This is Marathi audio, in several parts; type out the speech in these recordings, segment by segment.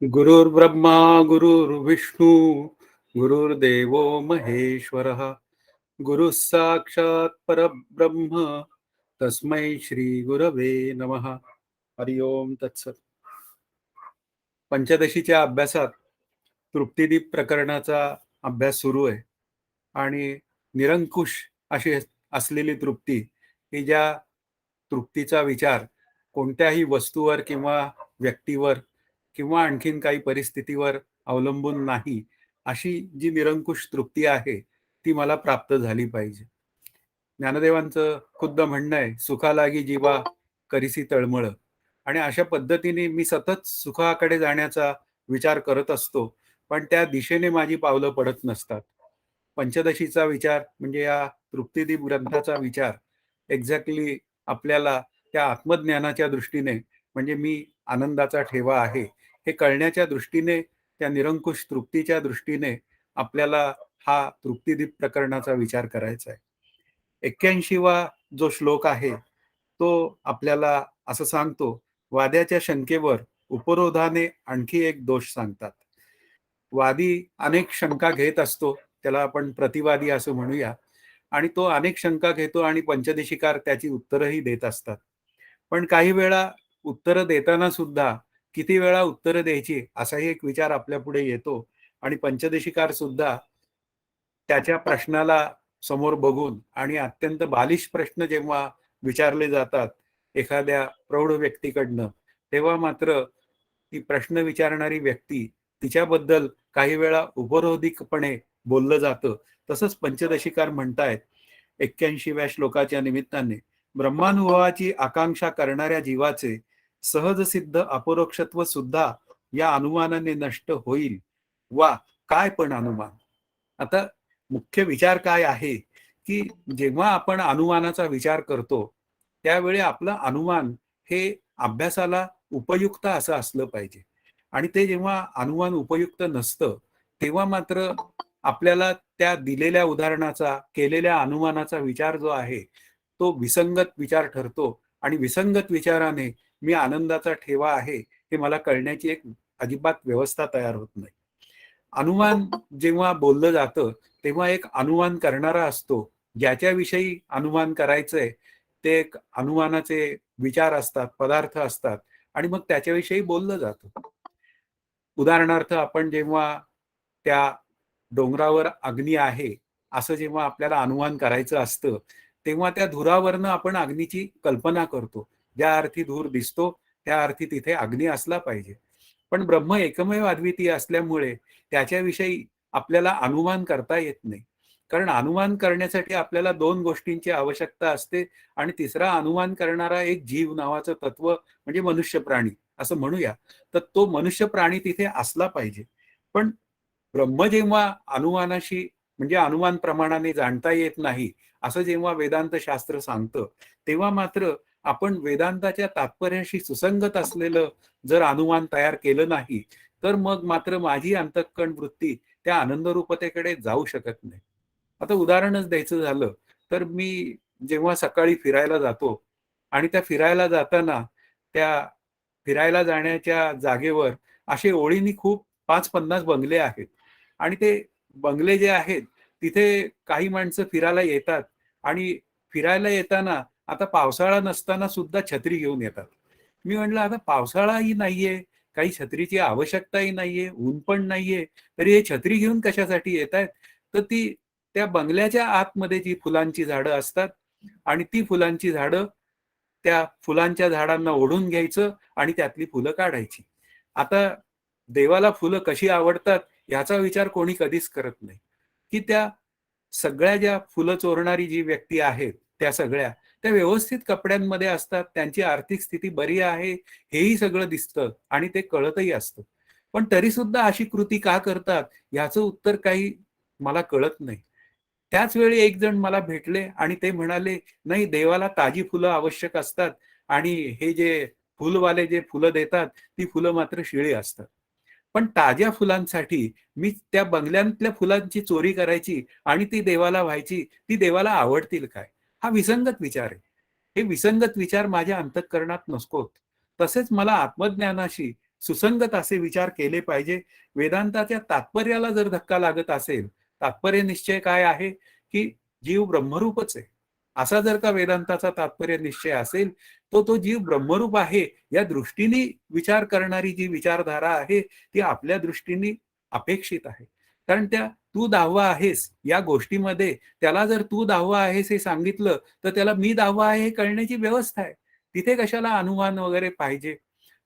गुरुर्ब्रह्मा गुरुर्विष्णू गुरुर्देवो महेश्वरः गुरुः साक्षात् परब्रह्म तस्मै श्री गुरवे नमः. हरि ओम तत्सत. पंचदशीच्या अभ्यासात तृप्तिदीप प्रकरणाचा अभ्यास सुरू आहे आणि निरंकुश अशी असलेली तृप्ती ही ज्या तृप्तीचा विचार कोणत्याही वस्तूवर किंवा व्यक्तीवर किंवा आणखीन काही परिस्थितीवर अवलंबून नाही, अशी जी निरंकुश तृप्ती आहे ती मला प्राप्त झाली पाहिजे. ज्ञानदेवांचं खुद्द म्हणणं आहे, सुखा लागी जीवा करिसी तळमळ. आणि अशा पद्धतीने मी सतत सुखाकडे जाण्याचा विचार करत असतो, पण त्या दिशेने माझी पावलं पडत नसतात. पंचदशीचा विचार म्हणजे या तृप्तिदीप ग्रंथाचा विचार एक्झॅक्टली आपल्याला त्या आत्मज्ञानाच्या दृष्टीने, म्हणजे मी आनंदाचा ठेवा आहे हे कळण्याच्या दृष्टीने, त्या निरंकुश तृप्तीच्या दृष्टीने आपल्याला हा तृप्तिदीप प्रकरणाचा विचार करायचा आहे. 81वा जो श्लोक आहे तो आपल्याला असं सांगतो, वाद्याच्या शंकेवर उपरोधाने आणखी एक दोष सांगतात. वादी अनेक शंका घेत असतो, त्याला आपण प्रतिवादी असं म्हणूया, आणि तो अनेक शंका घेतो आणि पंचदशीकार त्याची उत्तरही देत असतात. पण काही वेळा उत्तरं देताना सुद्धा किती वेळा उत्तरं द्यायची असाही एक विचार आपल्या पुढे येतो आणि पंचदशीकार सुद्धा त्याच्या प्रश्नाला समोर बघून आणि अत्यंत बालिश प्रश्न जेव्हा विचारले जातात एखाद्या प्रौढ व्यक्तीकडनं, तेव्हा मात्र ती प्रश्न विचारणारी व्यक्ती तिच्याबद्दल काही वेळा उपरोधिकपणे बोललं जातं. तसंच पंचदशीकार म्हणतायत 81व्या श्लोकाच्या निमित्ताने, ब्रह्मानुभवाची आकांक्षा करणाऱ्या जीवाचे सहज सिद्ध अपरोक्षत्व सुद्धा या अनुमानाने नष्ट होईल. वा काय पण अनुमान. आता मुख्य विचार काय आहे की जेव्हा आपण अनुमानाचा विचार करतो त्यावेळी आपलं अनुमान हे अभ्यासाला उपयुक्त असं असलं पाहिजे. आणि ते जेव्हा अनुमान उपयुक्त नसतं तेव्हा मात्र आपल्याला त्या दिलेल्या उदाहरणाचा, केलेल्या अनुमानाचा विचार जो आहे तो विसंगत विचार ठरतो आणि विसंगत विचाराने मी आनंदाचा ठेवा आहे हे मला कळण्याची एक अजिबात व्यवस्था तयार होत नाही. अनुमान जेव्हा बोललं जातं तेव्हा एक अनुमान करणारा असतो, ज्याच्याविषयी अनुमान करायचंय ते एक अनुमानाचे विचार असतात, पदार्थ असतात आणि मग त्याच्याविषयी बोललं जातं. उदाहरणार्थ आपण जेव्हा त्या डोंगरावर अग्नी आहे असं जेव्हा आपल्याला अनुमान करायचं असतं तेव्हा त्या धुरावरनं आपण अग्नीची कल्पना करतो. ज्या अर्थी धूर दिसतो त्या अर्थी तिथे अग्नी असला पाहिजे. पण ब्रह्म एकमेव अद्वितीय असल्यामुळे त्याच्याविषयी आपल्याला अनुमान करता येत नाही. कारण अनुमान करण्यासाठी आपल्याला दोन गोष्टींची आवश्यकता असते आणि तिसरा अनुमान करणारा एक जीव नावाचं तत्व म्हणजे मनुष्य प्राणी असं म्हणूया. तर तो मनुष्य प्राणी तिथे असला पाहिजे. पण ब्रह्म जेव्हा अनुमानाशी म्हणजे अनुमान प्रमाणाने जाणता येत नाही असं जेव्हा वेदांत शास्त्र सांगतं तेव्हा मात्र आपण वेदांताच्या तात्पर्याशी सुसंगत असलेलं जर अनुमान तयार केलं नाही तर मग मात्र माझी अंतःकरण वृत्ती त्या आनंदरूपतेकडे जाऊ शकत नाही. आता उदाहरणच द्यायचं झालं तर मी जेव्हा सकाळी फिरायला जातो आणि त्या फिरायला जाताना त्या फिरायला जाण्याच्या जागेवर असे ओळीने खूप 5-50 बंगले आहेत आणि ते बंगले जे आहेत तिथे काही माणसं फिरायला येतात आणि फिरायला येताना आता पावसाळा नसताना सुद्धा छत्री घेऊन येतात. मी म्हटलं आता पावसाळाही नाहीये, काही छत्रीची आवश्यकताही नाहीये, ऊन पण नाहीये, तरी हे छत्री घेऊन कशासाठी येतायत? तर ती त्या बंगल्याच्या आतमध्ये जी फुलांची झाडं असतात आणि ती फुलांची झाडं त्या फुलांच्या झाडांना ओढून घ्यायचं आणि त्यातली फुलं काढायची. आता देवाला फुलं कशी आवडतात याचा विचार कोणी कधीच करत नाही, की त्या सगळ्या ज्या फुलं चोरणारी जी व्यक्ती आहेत त्या सगळ्या त्या व्यवस्थित कपड्यांमध्ये असतात, त्यांची आर्थिक स्थिती बरी आहे हेही सगळं दिसतं आणि ते कळतही असतं. पण तरी सुद्धा अशी कृती का करतात याचं उत्तर काही मला कळत नाही. त्याच वेळी एक जण मला भेटले आणि ते म्हणाले, नाही देवाला ताजी फुलं आवश्यक असतात आणि हे जे फुलवाले जे फुलं देतात ती फुलं मात्र शिळी असतात. पण ताज्या फुलांसाठी मी त्या बंगल्यातल्या फुलांची चोरी करायची आणि ती देवाला व्हायची, ती देवाला आवडतील काय? हा विसंगत विचार आहे. हे विसंगत विचार माझ्या अंतःकरणात नसकोत. तसेच मला आत्मज्ञानाशी सुसंगत असे विचार केले पाहिजे. वेदांताच्या तात्पर्याला जर धक्का लागत असेल, तात्पर्य निश्चय काय आहे, की जीव ब्रह्मरूपच आहे. असा जर का वेदांताचा तात्पर्य निश्चय असेल, तर तो जीव ब्रह्मरूप आहे या दृष्टीने विचार करणारी जी विचारधारा आहे, ती आपल्या दृष्टीने अपेक्षित आहे. कारण त्या तू 10वा आहेस या गोष्टीमध्ये त्याला जर तू 10वा आहेस हे सांगितलं, तर त्याला मी 10वा आहे हे कळण्याची व्यवस्था आहे. तिथे कशाला अनुमान वगैरे पाहिजे.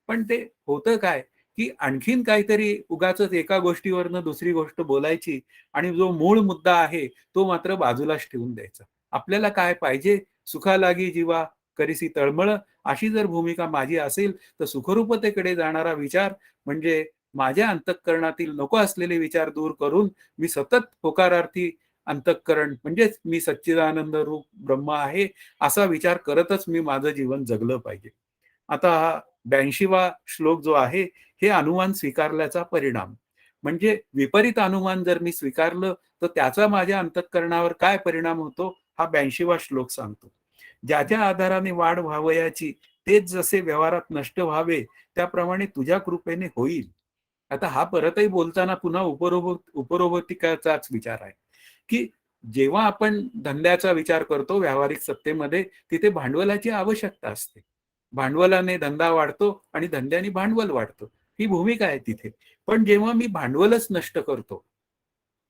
पण ते होतं काय, की आणखीन काहीतरी उगाचच एका गोष्टीवरनं दुसरी गोष्ट बोलायची आणि जो मूळ मुद्दा आहे, तो मात्र बाजूलाच ठेवून द्यायचा. आपल्याला काय पाहिजे? "सुखा लागी जीवा करीसी तळमळ" अशी जर भूमिका माझी असेल, तर सुखरूपतेकडे जाणारा विचार म्हणजे माझ्या अंतःकरणातील नको असलेले विचार दूर करून मी सतत होकारार्थी अंतःकरण म्हणजेच मी सच्चिदानंद रूप ब्रह्म आहे, असा विचार करतच मी माझं जीवन जगलं पाहिजे. आता हा 82वा श्लोक जो आहे, हे अनुमान स्वीकारल्याचा परिणाम. म्हणजे विपरीत अनुमान जर मी स्वीकारलं, तर त्याचा माझ्या अंतःकरणावर काय परिणाम होतो, हा 82वा श्लोक सांगतो. ज्याच्या आधाराने वाढ व्हावयाची, तेच जसे व्यवहारात नष्ट व्हावे, त्याप्रमाणे तुझ्या कृपेने होईल. आता हा परतही बोलताना पुन्हा उपरोबतिकाचाच विचार आहे, की जेव्हा आपण धंद्याचा विचार करतो व्यावहारिक सत्तेमध्ये, तिथे भांडवलाची आवश्यकता असते. भांडवलाने धंदा वाढतो आणि धंद्याने भांडवल वाढतं. ही भूमिका आहे तिथे. पण जेव्हा मी भांडवलच नष्ट करतो,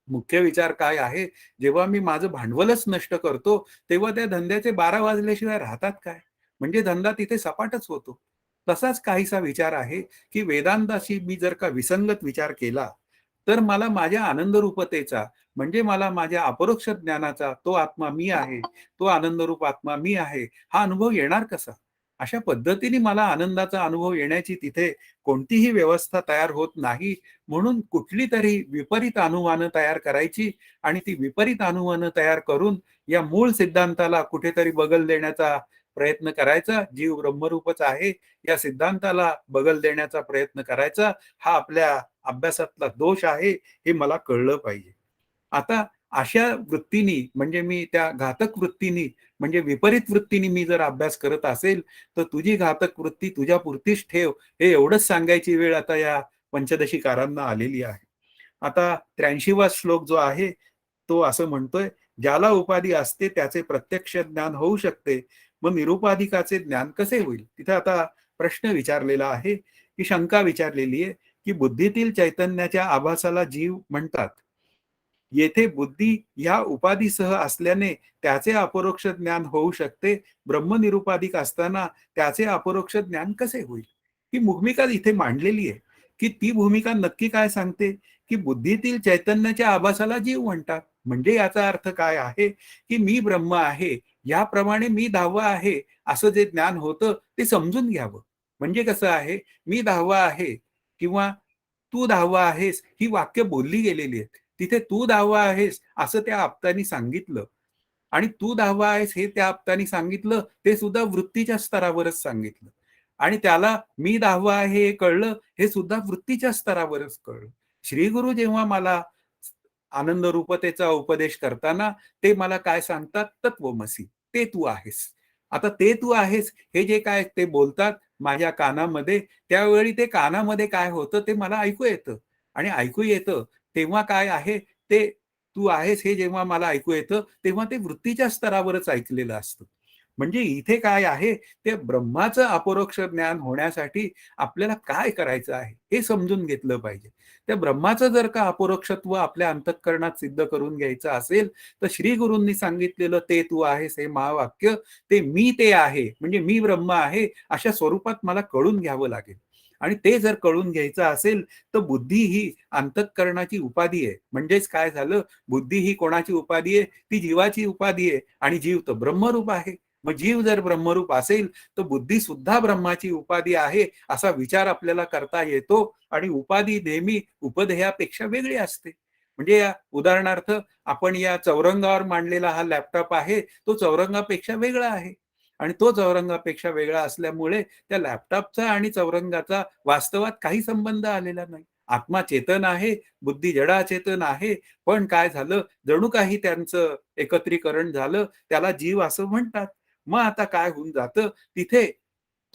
मुख्य विचार काय आहे, जेव्हा मी माझं भांडवलच नष्ट करतो, तेव्हा त्या धंद्याचे 12 वाजल्याशिवाय राहतात काय? म्हणजे धंदा तिथे सपाटच होतो. तसाच काहीसा विचार आहे, की वेदांताशी मी जर का विसंगत विचार केला, तर मला माझ्या आनंदरूपतेचा म्हणजे मला माझ्या अपरोक्ष ज्ञानाचा तो आत्मा मी आहे, तो आनंदरूप आत्मा मी आहे, हा अनुभव येणार कसा? अशा पद्धतीने मला आनंदाचा अनुभव येण्याची तिथे कोणतीही व्यवस्था तयार होत नाही. म्हणून कुठली तरी विपरीत अनुमानं तयार करायची आणि ती विपरीत अनुमानं तयार करून या मूळ सिद्धांताला कुठेतरी बगल देण्याचा प्रयत्न करायचा. जीव ब्रह्मरूपच आहे या सिद्धांताला बगल देण्याचा प्रयत्न करायचा. हा आपल्या अभ्यासातला दोष आहे, हे मला कळलं पाहिजे. आता अशा वृत्तीनी म्हणजे मी त्या घातक वृत्तीनी म्हणजे विपरीत वृत्तीने मी जर अभ्यास करत असेल, तर तुझी घातक वृत्ती तुझ्यापुरतीच ठेव, हे एवढंच सांगायची वेळ आता या पंचदशीकारांना आलेली आहे. आता 83वा श्लोक जो आहे, तो असं म्हणतोय, "ज्याला उपाधी असते त्याचे प्रत्यक्ष ज्ञान होऊ शकते, मग निरुपाधिकाचे ज्ञान कसे होईल?" तिथे आता प्रश्न विचारलेला आहे, की शंका विचारलेली आहे, की बुद्धीतील चैतन्याच्या आभासाला जीव म्हणतात. येथे बुद्धी ह्या उपाधीसह असल्याने त्याचे अपरोक्ष ज्ञान होऊ शकते. ब्रह्मनिरुपाधिक असताना त्याचे अपरोक्ष ज्ञान कसे होईल? ही भूमिका इथे मांडलेली आहे, की ती भूमिका नक्की काय सांगते, की बुद्धीतील चैतन्याच्या आभासाला जीव म्हणतात. म्हणजे याचा अर्थ काय आहे, की मी ब्रह्म आहे, याप्रमाणे मी 10वा आहे, असं जे ज्ञान होतं ते समजून घ्यावं. म्हणजे कसं आहे, मी 10वा आहे किंवा तू 10वा आहेस, ही वाक्य बोलली गेलेली आहेत. तिथे तू 10वा आहेस असं त्या आप्तानी सांगितलं आणि तू 10वा आहेस हे त्या आप्तानी सांगितलं, ते सुद्धा वृत्तीच्या स्तरावरच सांगितलं आणि त्याला मी 10वा आहे हे कळलं, हे सुद्धा वृत्तीच्या स्तरावरच कळलं. श्रीगुरु जेव्हा मला आनंद रूपतेचा उपदेश करताना ते मला काय सांगतात? तत्वमसी, ते तू आहेस. आता ते तू आहेस हे जे काय ते बोलतात माझ्या कानामध्ये, त्यावेळी ते कानामध्ये काय होतं ते मला ऐकू येतं आणि ऐकू येतं तेव्हा काय आहे ते तू आहेस हे जेव्हा मला ऐकू येतं, तेव्हा ते वृत्तीच्या स्तरावरच ऐकलेलं असतं. म्हणजे इथे काय आहे, ते ब्रह्माचं अपरोक्ष ज्ञान होण्यासाठी आपल्याला काय करायचं आहे, हे समजून घेतलं पाहिजे. त्या ब्रह्माचं जर का अपरोक्षत्व आपल्या अंतःकरणात सिद्ध करून घ्यायचं असेल, तर श्री गुरूंनी सांगितलेलं ते तू आहेस हे महावाक्य, ते मी ते आहे, म्हणजे मी ब्रह्म आहे, अशा स्वरूपात मला कळून घ्यावं लागेल. आणि ते जर कळून घ्यायचं असेल, तर बुद्धी ही अंतःकरणाची उपाधी आहे. म्हणजेच काय झालं, बुद्धी ही कोणाची उपाधी आहे? ती जीवाची उपाधी आहे आणि जीव तर ब्रह्मरूप आहे. मग जीव जर ब्रह्मरूप असेल, तर बुद्धी सुद्धा ब्रह्माची उपाधी आहे, असा विचार आपल्याला करता येतो आणि उपाधी नेहमी उपदेयापेक्षा वेगळी असते. म्हणजे या उदाहरणार्थ आपण या चौरंगावर मांडलेला हा लॅपटॉप आहे, तो चौरंगापेक्षा वेगळा आहे आणि तो चौरंगापेक्षा वेगळा असल्यामुळे त्या लॅपटॉपचा आणि चौरंगाचा वास्तवात काही संबंध आलेला नाही. आत्मा चेतन आहे, बुद्धी जडाचेतन आहे, पण काय झालं, जणू काही त्यांचं एकत्रीकरण झालं, त्याला जीव असं म्हणतात. मग आता काय होऊन जातं, तिथे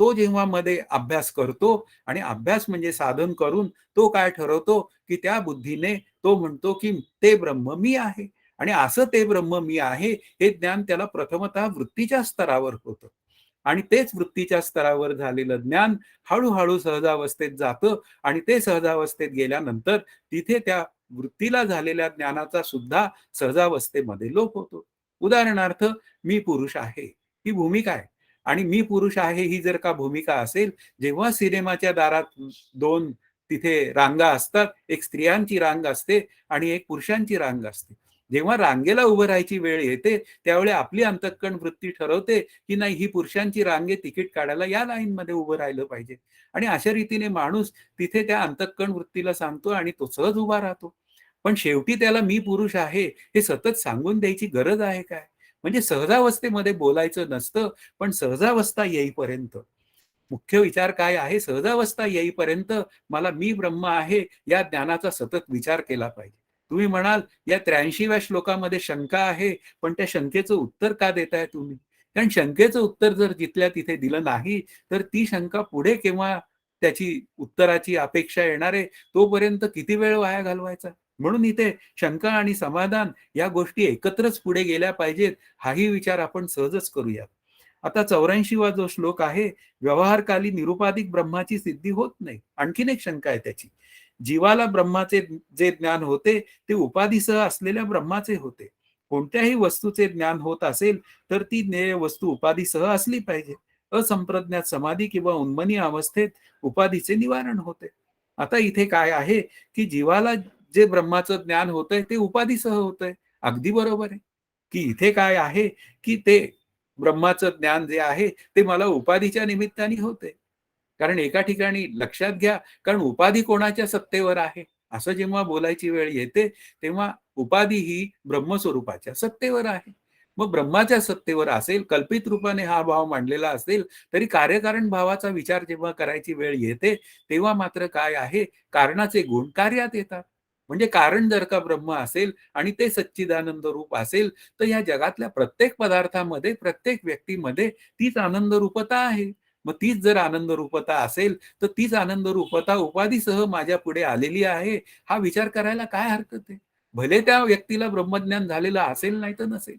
तो जेव्हा मध्ये अभ्यास करतो आणि अभ्यास म्हणजे साधन करून तो काय ठरवतो, की त्या बुद्धीने तो म्हणतो, की ते ब्रह्म मी आहे. आणि असं ते ब्रह्म मी आहे हे ज्ञान त्याला प्रथमतः वृत्तीच्या स्तरावर होतं. आणि तेच वृत्तीच्या स्तरावर झालेलं ज्ञान हळू-हळू सहजावस्थेत जातं आणि ते सहजावस्थेत गेल्यानंतर तिथे त्या वृत्तीला झालेल्या ज्ञानाचा सुद्धा सहजावस्थेमध्ये लोप होतो. उदाहरणार्थ, मी पुरुष आहे, ही भूमिका आहे. आणि मी पुरुष आहे ही जर का भूमिका असेल, जेव्हा सिनेमाच्या दारात 2 तिथे रांगा असतात, एक स्त्रियांची रांग असते आणि एक पुरुषांची रांग असते. जेव्हा रांगेला उभं राहायची वेळ येते, त्यावेळी आपली अंतःकरण वृत्ती ठरवते, की नाही, ही पुरुषांची रांग आहे, तिकीट काढायला या लाईनमध्ये उभं राहिलं पाहिजे. आणि अशा रीतीने माणूस तिथे त्या अंतःकरण वृत्तीला सांगतो आणि तो सहज उभा राहतो. पण शेवटी त्याला मी पुरुष आहे हे सतत सांगून द्यायची गरज आहे काय? म्हणजे सहजावस्थेमध्ये बोलायचं नसतं, पण सहजावस्था येईपर्यंत मुख्य विचार काय आहे, सहजावस्था येईपर्यंत मला मी ब्रह्म आहे या ज्ञानाचा सतत विचार केला पाहिजे. तुम्ही म्हणाल, या 83व्या श्लोकामध्ये शंका आहे, पण त्या शंकेचं उत्तर का देताय तुम्ही? कारण शंकेचं उत्तर जर जिथल्या तिथे दिलं नाही, तर ती शंका पुढे केव्हा त्याची उत्तराची अपेक्षा येणार आहे, तोपर्यंत किती वेळ वाया घालवायचा? म्हणून इथे शंका आणि समाधान या गोष्टी एकत्रच पुढे गेल्या पाहिजेत, हाही विचार आपण सहजच करूया. आता 84वा जो श्लोक आहे, व्यवहारकाली निरुपाधिक ब्रह्माची सिद्धी होत नाही. आणखीन एक शंका आहे त्याची. जीवाला ब्रह्माचे जे ज्ञान होते, ते उपाधीसह असलेल्या ब्रह्माचे होते. कोणत्याही वस्तूचे ज्ञान होत असेल, तर ती ज्ञेय वस्तू उपाधीसह असली पाहिजे. असंप्रज्ञात समाधी किंवा उन्मनी अवस्थेत उपाधीचे निवारण होते. आता इथे काय आहे, की जीवाला जे ब्रह्माचं ज्ञान होतंय, ते उपाधीसह होतंय. अगदी बरोबर आहे, की इथे काय आहे, की ते ब्रह्माचं ज्ञान जे आहे, ते मला उपाधीच्या निमित्ताने होते. कारण एका ठिकाणी लक्षात घ्या, कारण उपाधी कोणाच्या सत्तेवर आहे? असं जेव्हा बोलायची वेळ येते, तेव्हा उपाधी ही ब्रह्मस्वरूपाच्या सत्तेवर आहे. मग ब्रह्माच्या सत्तेवर असेल, कल्पित रूपाने हा भाव मांडलेला असेल, तरी कार्यकारण भावाचा विचार जेव्हा करायची वेळ येते, तेव्हा मात्र काय आहे, कारणाचे गुण कार्यात येतात. म्हणजे कारण जर का ब्रह्म असेल आणि ते सच्चिदानंद रूप असेल, तर या जगातल्या प्रत्येक पदार्थामध्ये, प्रत्येक व्यक्तीमध्ये तीच आनंद रूपता आहे. मग तीच जर आनंद रूपता असेल, तर तीच आनंद रूपता उपाधीसह माझ्या पुढे आलेली आहे, हा विचार करायला काय हरकत आहे? भले त्या व्यक्तीला ब्रह्मज्ञान झालेलं असेल नाही तर नसेल.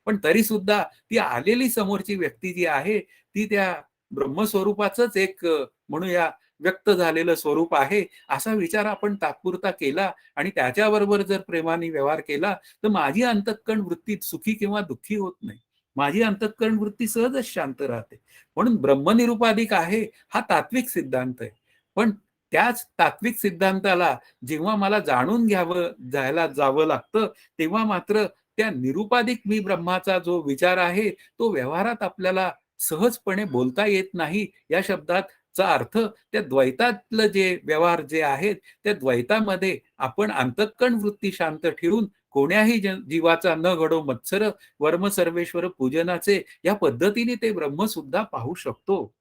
पण तरी सुद्धा ती आलेली समोरची व्यक्ती जी आहे, ती त्या ब्रह्मस्वरूपाचंच एक म्हणूया व्यक्त झालेलं स्वरूप आहे, असा विचार आपण तात्पुरता केला आणि त्याच्याबरोबर जर प्रेमाने व्यवहार केला, तर माझी अंतःकरण वृत्ती सुखी किंवा दुःखी होत नाही. माझी अंतःकरण वृत्ती सहजच शांत राहते. म्हणून ब्रह्मनिरुपाधिक आहे हा तात्विक सिद्धांत आहे. पण त्याच तात्विक सिद्धांताला जेव्हा मला जाणून जायला जावं लागतं, तेव्हा मात्र त्या निरुपाधिक मी ब्रह्माचा जो विचार आहे, तो व्यवहारात आपल्याला सहजपणे बोलता येत नाही. या शब्दाचा अर्थ त्या द्वैतातलं जे व्यवहार जे आहेत, त्या द्वैतामध्ये आपण अंतःकरण वृत्ती शांत ठेवून कोण्याही जीवाचा न घडो मत्सर, वर्म सर्वेश्वर पूजनाचे या पद्धतीने ते ब्रह्म सुद्धा पाहू शकतो.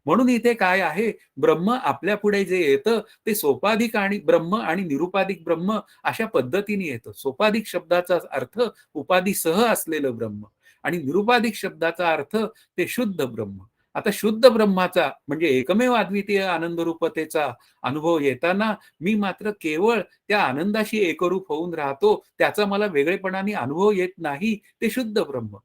म्हणून इथे काय आहे, ब्रह्म आपल्या पुढे जे येतं ते सोपाधिक आणि ब्रह्म आणि निरुपाधिक ब्रह्म अशा पद्धतीने येतं. सोपाधिक शब्दाचा अर्थ उपाधीसह असलेलं ब्रह्म आणि निरुपाधिक शब्दाचा अर्थ ते शुद्ध ब्रह्म. आता शुद्ध ब्रह्माचा म्हणजे एकमेव अद्वितीय आनंद रूपतेचा अनुभव येताना मी मात्र केवळ त्या आनंदाशी एकरूप होऊन राहतो. त्याचा मला वेगळेपणाने अनुभव येत नाही, ते शुद्ध ब्रह्म.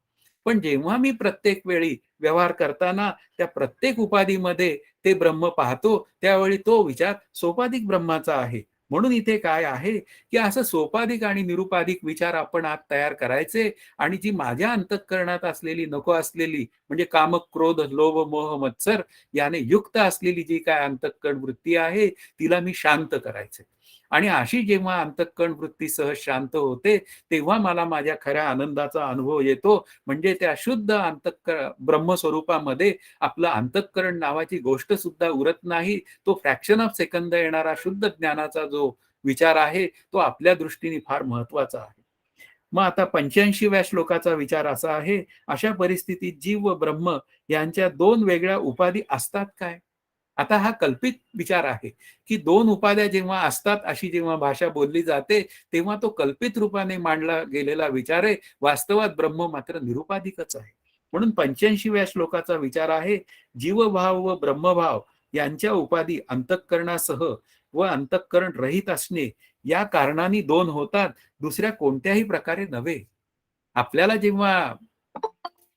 पण जेव्हा मी प्रत्येक वेळी व्यवहार करताना त्या प्रत्येक उपाधीमध्ये ते ब्रह्म पाहतो, त्यावेळी तो विचार सोपाधिक ब्रह्माचा आहे. म्हणून इथे काय आहे, की असं सोपाधिक आणि निरुपाधिक विचार आपण आत तयार करायचे आणि जी माझ्या अंतःकरणात असलेली नको असलेली म्हणजे काम, क्रोध, लोभ, मोह, मत्सर याने युक्त असलेली जी काय अंतःकरण वृत्ती आहे, तिला मी शांत करायचे. आणि अशी जेव्हा अंतःकरण वृत्ती सहज शांत होते, तेव्हा मला माझ्या खऱ्या आनंदाचा अनुभव येतो. म्हणजे त्या शुद्ध ब्रह्मस्वरूपामध्ये आपलं अंतःकरण नावाची गोष्ट सुद्धा उरत नाही. तो फ्रॅक्शन ऑफ सेकंद येणारा शुद्ध ज्ञानाचा जो विचार आहे, तो आपल्या दृष्टीने फार महत्वाचा आहे. मग आता 85व्या श्लोकाचा विचार असा आहे, अशा परिस्थितीत जीव व ब्रह्म यांच्या 2 वेगळ्या उपाधी असतात काय? आता हा कल्पित विचार आहे, की 2 उपाध्या जेव्हा असतात अशी जेव्हा भाषा बोलली जाते, तेव्हा तो कल्पित रूपाने मांडला गेलेला विचार आहे. वास्तवात ब्रह्म मात्र निरुपाधिकच आहे. म्हणून 85व्या श्लोकाचा विचार आहे, जीवभाव व ब्रह्मभाव यांच्या उपाधी अंतःकरणासह व अंतःकरण रहित असणे या कारणांनी दोन होतात, दुसऱ्या कोणत्याही प्रकारे नव्हे. आपल्याला जेव्हा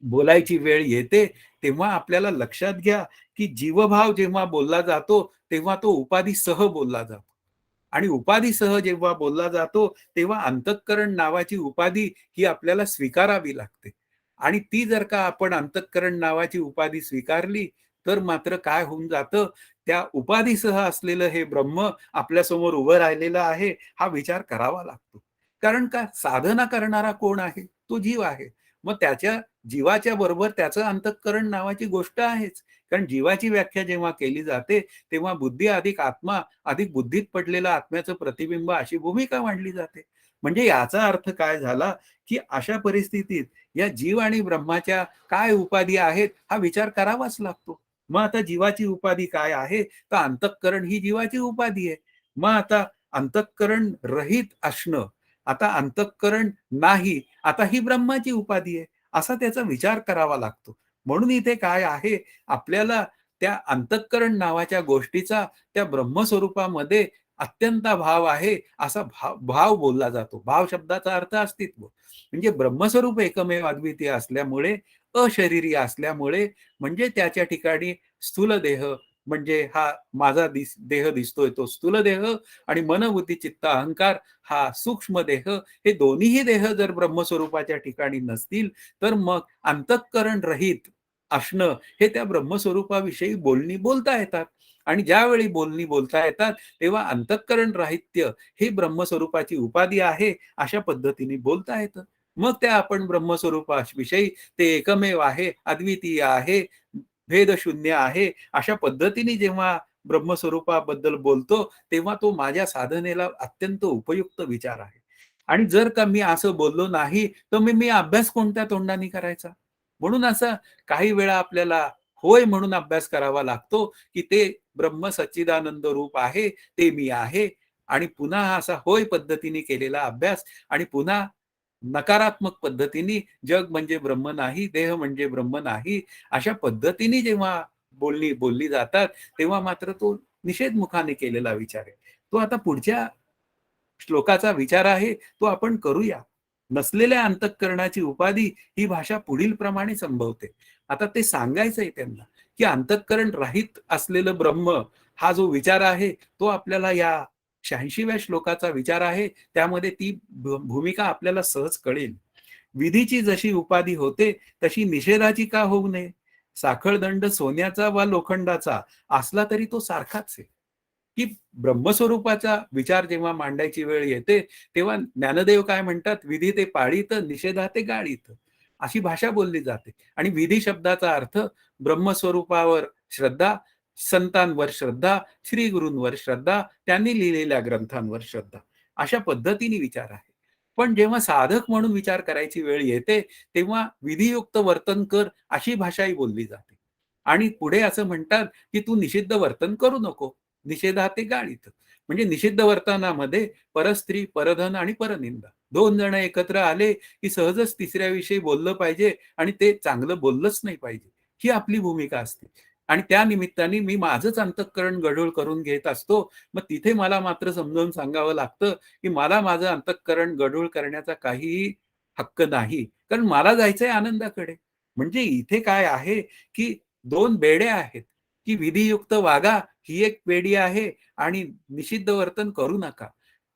बोलायची वेळ येते तेव्हा आपल्याला लक्षात घ्या, की जीवभाव जेव्हा बोलला जातो तेव्हा तो उपाधीसह बोलला जातो. आणि उपाधीसह जेव्हा बोलला जातो तेव्हा अंतःकरण नावाची उपाधी ही आपल्याला स्वीकारावी लागते. आणि ती जर का आपण अंतःकरण नावाची उपाधी स्वीकारली तर मात्र काय होऊन जातं, त्या उपाधीसह असलेलं हे ब्रह्म आपल्यासमोर उभं राहिलेलं आहे हा विचार करावा लागतो. कारण का साधना करणारा कोण आहे? तो जीव आहे. मग त्याच्या जीवाच्या बरोबर त्याचं अंतःकरण नावाची गोष्ट आहेच. कारण जीवाची व्याख्या जेव्हा केली जाते तेव्हा बुद्धी अधिक आत्मा अधिक बुद्धीत पडलेलं आत्म्याचं प्रतिबिंब अशी भूमिका मांडली जाते. म्हणजे याचा अर्थ काय झाला, की अशा परिस्थितीत या जीव आणि ब्रह्माच्या काय उपाधी आहेत हा विचार करावाच लागतो. मग आता जीवाची उपाधी काय आहे? तर अंतःकरण ही जीवाची उपाधी आहे. मग आता अंतःकरण रहित असणं, आता अंतःकरण नाही, आता ही ब्रह्माची उपाधी आहे. असा त्याचा विचार करावा लागतो. म्हणून इथे काय आहे, आपल्याला त्या अंतःकरण नावाच्या गोष्टीचा त्या ब्रह्मस्वरूपामध्ये अत्यंत भाव आहे, असा भाव बोलला जातो. भाव शब्दाचा अर्थ अस्तित्व. म्हणजे ब्रह्मस्वरूप एकमेव अद्वितीय असल्यामुळे, अशरीरी असल्यामुळे, म्हणजे त्याच्या ठिकाणी स्थूल देह म्हणजे हा माझा देह दिसतोय तो स्थूल देह आणि मन, बुद्धी, चित्त, अहंकार हा सूक्ष्म देह, हे दोन्हीही देह जर ब्रह्मस्वरूपाच्या ठिकाणी नसतील तर मग अंतःकरण रहित असणं हे त्या ब्रह्मस्वरूपाविषयी बोलणी बोलता येतात. आणि ज्यावेळी बोलणी बोलता येतात तेव्हा अंतःकरण राहित्य हे ब्रह्मस्वरूपाची उपाधी आहे अशा पद्धतीने बोलता येतं. मग त्या आपण ब्रह्मस्वरूपाविषयी ते एकमेव आहे, अद्वितीय आहे, भेदशून्य आहे अशा पद्धतीने जेव्हा ब्रह्मस्वरूपाबद्दल बोलतो तेव्हा तो माझ्या साधनेला अत्यंत उपयुक्त विचार आहे. आणि जर का मी असं बोललो नाही तर मी अभ्यास कोणत्या तोंडाने करायचा? म्हणून असं काही वेळा आपल्याला होय म्हणून अभ्यास करावा लागतो, की ते ब्रह्म सच्चिदानंद रूप आहे, ते मी आहे. आणि पुन्हा असा होय पद्धतीने केलेला अभ्यास आणि पुन्हा नकारात्मक पद्धतीने जग म्हणजे ब्रह्म नाही, देह म्हणजे ब्रह्म नाही, अशा पद्धतीने जेव्हा बोलणी बोलली जातात तेव्हा मात्र तो निषेधमुखाने केलेला विचार आहे. तो आता पुढच्या श्लोकाचा विचार आहे तो आपण करूया. नसलेल्या अंतःकरणाची उपाधी ही भाषा पुढील प्रमाणे संभवते. आता ते सांगायचंय त्यांना, की अंतःकरण राहित असलेलं ब्रह्म हा जो विचार आहे तो आपल्याला या 86व्या श्लोकाचा विचार आहे. त्यामध्ये ती भूमिका आपल्याला सहज कळेल. विधीची जशी उपाधी होते तशी निषेधाची का होऊ नये? साखळदंड सोन्याचा वा लोखंडाचा असला तरी तो सारखाच आहे. की ब्रह्मस्वरूपाचा विचार जेव्हा मांडायची वेळ येते तेव्हा ज्ञानदेव काय म्हणतात, विधी ते पाळीत निषेधा ते गाळीत, अशी भाषा बोलली जाते. आणि विधी शब्दाचा अर्थ ब्रह्मस्वरूपावर श्रद्धा, संतांवर श्रद्धा, श्री गुरूंवर श्रद्धा, त्यांनी लिहिलेल्या ग्रंथांवर श्रद्धा, अशा पद्धतीने विचार आहे. पण जेव्हा साधक म्हणून विचार करायची वेळ येते तेव्हा विधियुक्त वर्तन कर अशी भाषाही बोलली जाते. आणि पुढे असं म्हणतात की तू निषिद्ध वर्तन करू नको, निषेधा ते गाळीत. म्हणजे निषिद्ध वर्तनामध्ये परस्त्री, परधन आणि परनिंदा दोन जण एकत्र आले की सहजच तिसऱ्याविषयी बोललं पाहिजे आणि ते चांगलं बोललंच नाही पाहिजे, ही आपली भूमिका असते. आणि त्या निमित्ताने मी माझंच अंतःकरण गढूळ करून घेत असतो. मग तिथे मला मात्र समजावून सांगावं लागतं की मला माझं अंतःकरण गढूळ करण्याचा काहीही हक्क नाही, कारण मला जायचंय आनंदाकडे. म्हणजे इथे काय आहे की दोन बेड्या आहेत, की विधियुक्त वागा ही एक बेडी आहे आणि निषिद्ध वर्तन करू नका.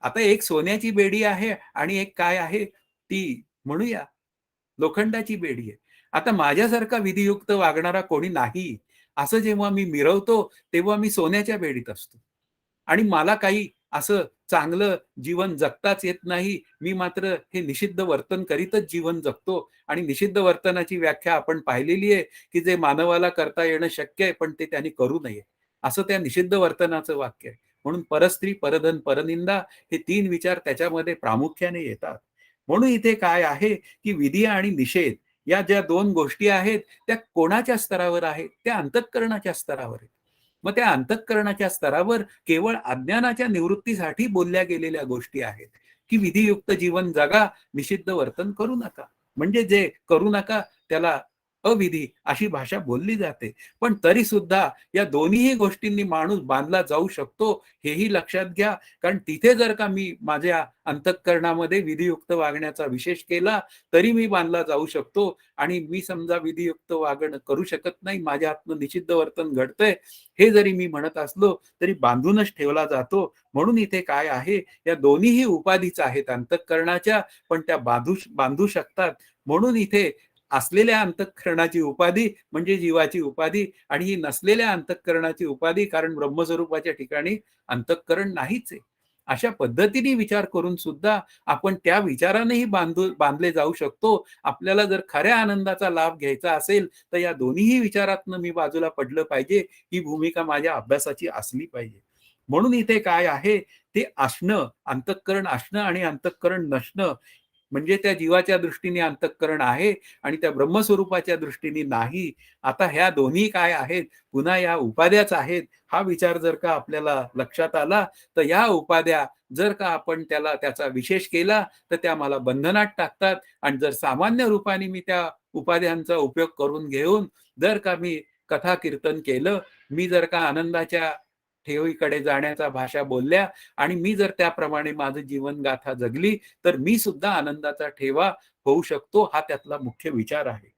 आता एक सोन्याची बेडी आहे आणि एक काय आहे, ती म्हणूया लोखंडाची बेडी आहे. आता माझ्यासारखा विधियुक्त वागणारा कोणी नाही, असं जेव्हा मी मिरवतो तेव्हा मी सोन्याच्या बेडीत असतो. आणि मला काही असं चांगलं जीवन जगताच येत नाही. मी मात्र हे निषिद्ध वर्तन करीतच जीवन जगतो. आणि निषिद्ध वर्तनाची व्याख्या आपण पाहिलेली आहे, की जे मानवाला करता येणं शक्य आहे, पण ते त्यांनी करू नये. असं त्या निषिद्ध वर्तनाचं वाक्य आहे. म्हणून परस्त्री, परधन, परनिंदा हे 3 विचार त्याच्यामध्ये प्रामुख्याने येतात. म्हणून इथे काय आहे, की विधी आणि निषेध या ज्या 2 गोष्टी आहेत, त्या कोणाच्या स्तरावर आहेत? त्या अंतःकरणाच्या स्तरावर आहेत. मग त्या अंतःकरणाच्या स्तरावर केवळ अज्ञानाच्या निवृत्तीसाठी बोलल्या गेलेल्या गोष्टी आहेत, की विधियुक्त जीवन जगा, निषिद्ध वर्तन करू नका. म्हणजे जे करू नका त्याला अविधी अशी भाषा बोलली जाते. पण तरी सुद्धा या दोन्हीही गोष्टींनी माणूस बांधला जाऊ शकतो हेही लक्षात घ्या. कारण तिथे जर का मी माझ्या अंतःकरणामध्ये विधियुक्त वागण्याचा विशेष केला तरी मी बांधला जाऊ शकतो. आणि मी समजा विधियुक्त वागणं करू शकत नाही, माझ्या हातनं निषिद्ध वर्तन घडतंय हे जरी मी म्हणत असलो तरी बांधूनच ठेवला जातो. म्हणून इथे काय आहे, या दोन्हीही उपाधीच आहेत अंतःकरणाच्या, पण त्या बांधू शकतात. म्हणून इथे असलेल्या अंतःकरणाची उपाधी म्हणजे जीवाची उपाधी, आणि ही नसलेल्या अंतःकरणाची उपाधी कारण ब्रह्मस्वरूपाच्या ठिकाणी अंतःकरण नाहीच आहे. अशा पद्धतीने विचार करून सुद्धा आपण त्या विचारानेही बांधले जाऊ शकतो. आपल्याला जर खऱ्या आनंदाचा लाभ घ्यायचा असेल तर या दोन्हीही विचारातनं मी बाजूला पडलं पाहिजे, ही भूमिका माझ्या अभ्यासाची असली पाहिजे. म्हणून इथे काय आहे, ते असणं, अंतःकरण असणं आणि अंतःकरण नसणं म्हणजे त्या जीवाच्या दृष्टीने अंतःकरण आहे आणि त्या ब्रह्मस्वरूपाच्या दृष्टीने नाही. आता ह्या दोन्ही काय आहेत, पुन्हा या उपाध्याच आहेत. हा विचार जर का आपल्याला लक्षात आला तर या उपाध्या जर का आपण त्याचा विशेष केला तर त्या मला बंधनात टाकतात. आणि जर सामान्य रूपाने मी त्या उपाध्यांचा उपयोग करून घेऊन जर का मी कथा कीर्तन केलं, मी जर का आनंदाच्या ठेवीकडे जाण्याचा भाषा बोलल्या आणि मी जर त्याप्रमाणे माझं जीवनगाथा जगली तर मी सुद्धा आनंदाचा ठेवा होऊ शकतो. हा त्यातला मुख्य विचार आहे.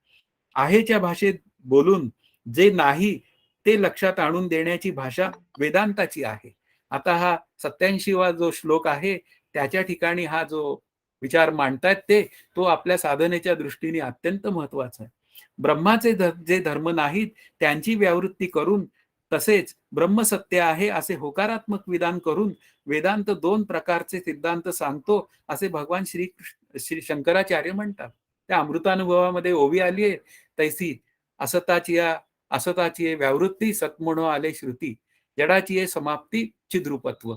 आहेच्या भाषेत बोलून जे नाही ते लक्षात आणून देण्याची भाषा वेदांताची आहे. आता हा 87वा जो श्लोक आहे त्याच्या ठिकाणी हा जो विचार मांडतायत तो आपल्या साधनेच्या दृष्टीने अत्यंत महत्वाचा आहे. ब्रह्माचे जे धर्म नाहीत त्यांची व्यावृत्ती करून, तसेच ब्रह्म सत्य आहे असे होकारात्मक विधान करून वेदांत 2 प्रकारचे सिद्धांत सांगतो असे भगवान श्री शंकराचार्य म्हणतात. त्या अमृतानुभवामध्ये ओवी आली आहे तैसी असताची व्यावृत्ती सत्मनो आले श्रुती, जडाची समाप्ती चिद्रूपत्व.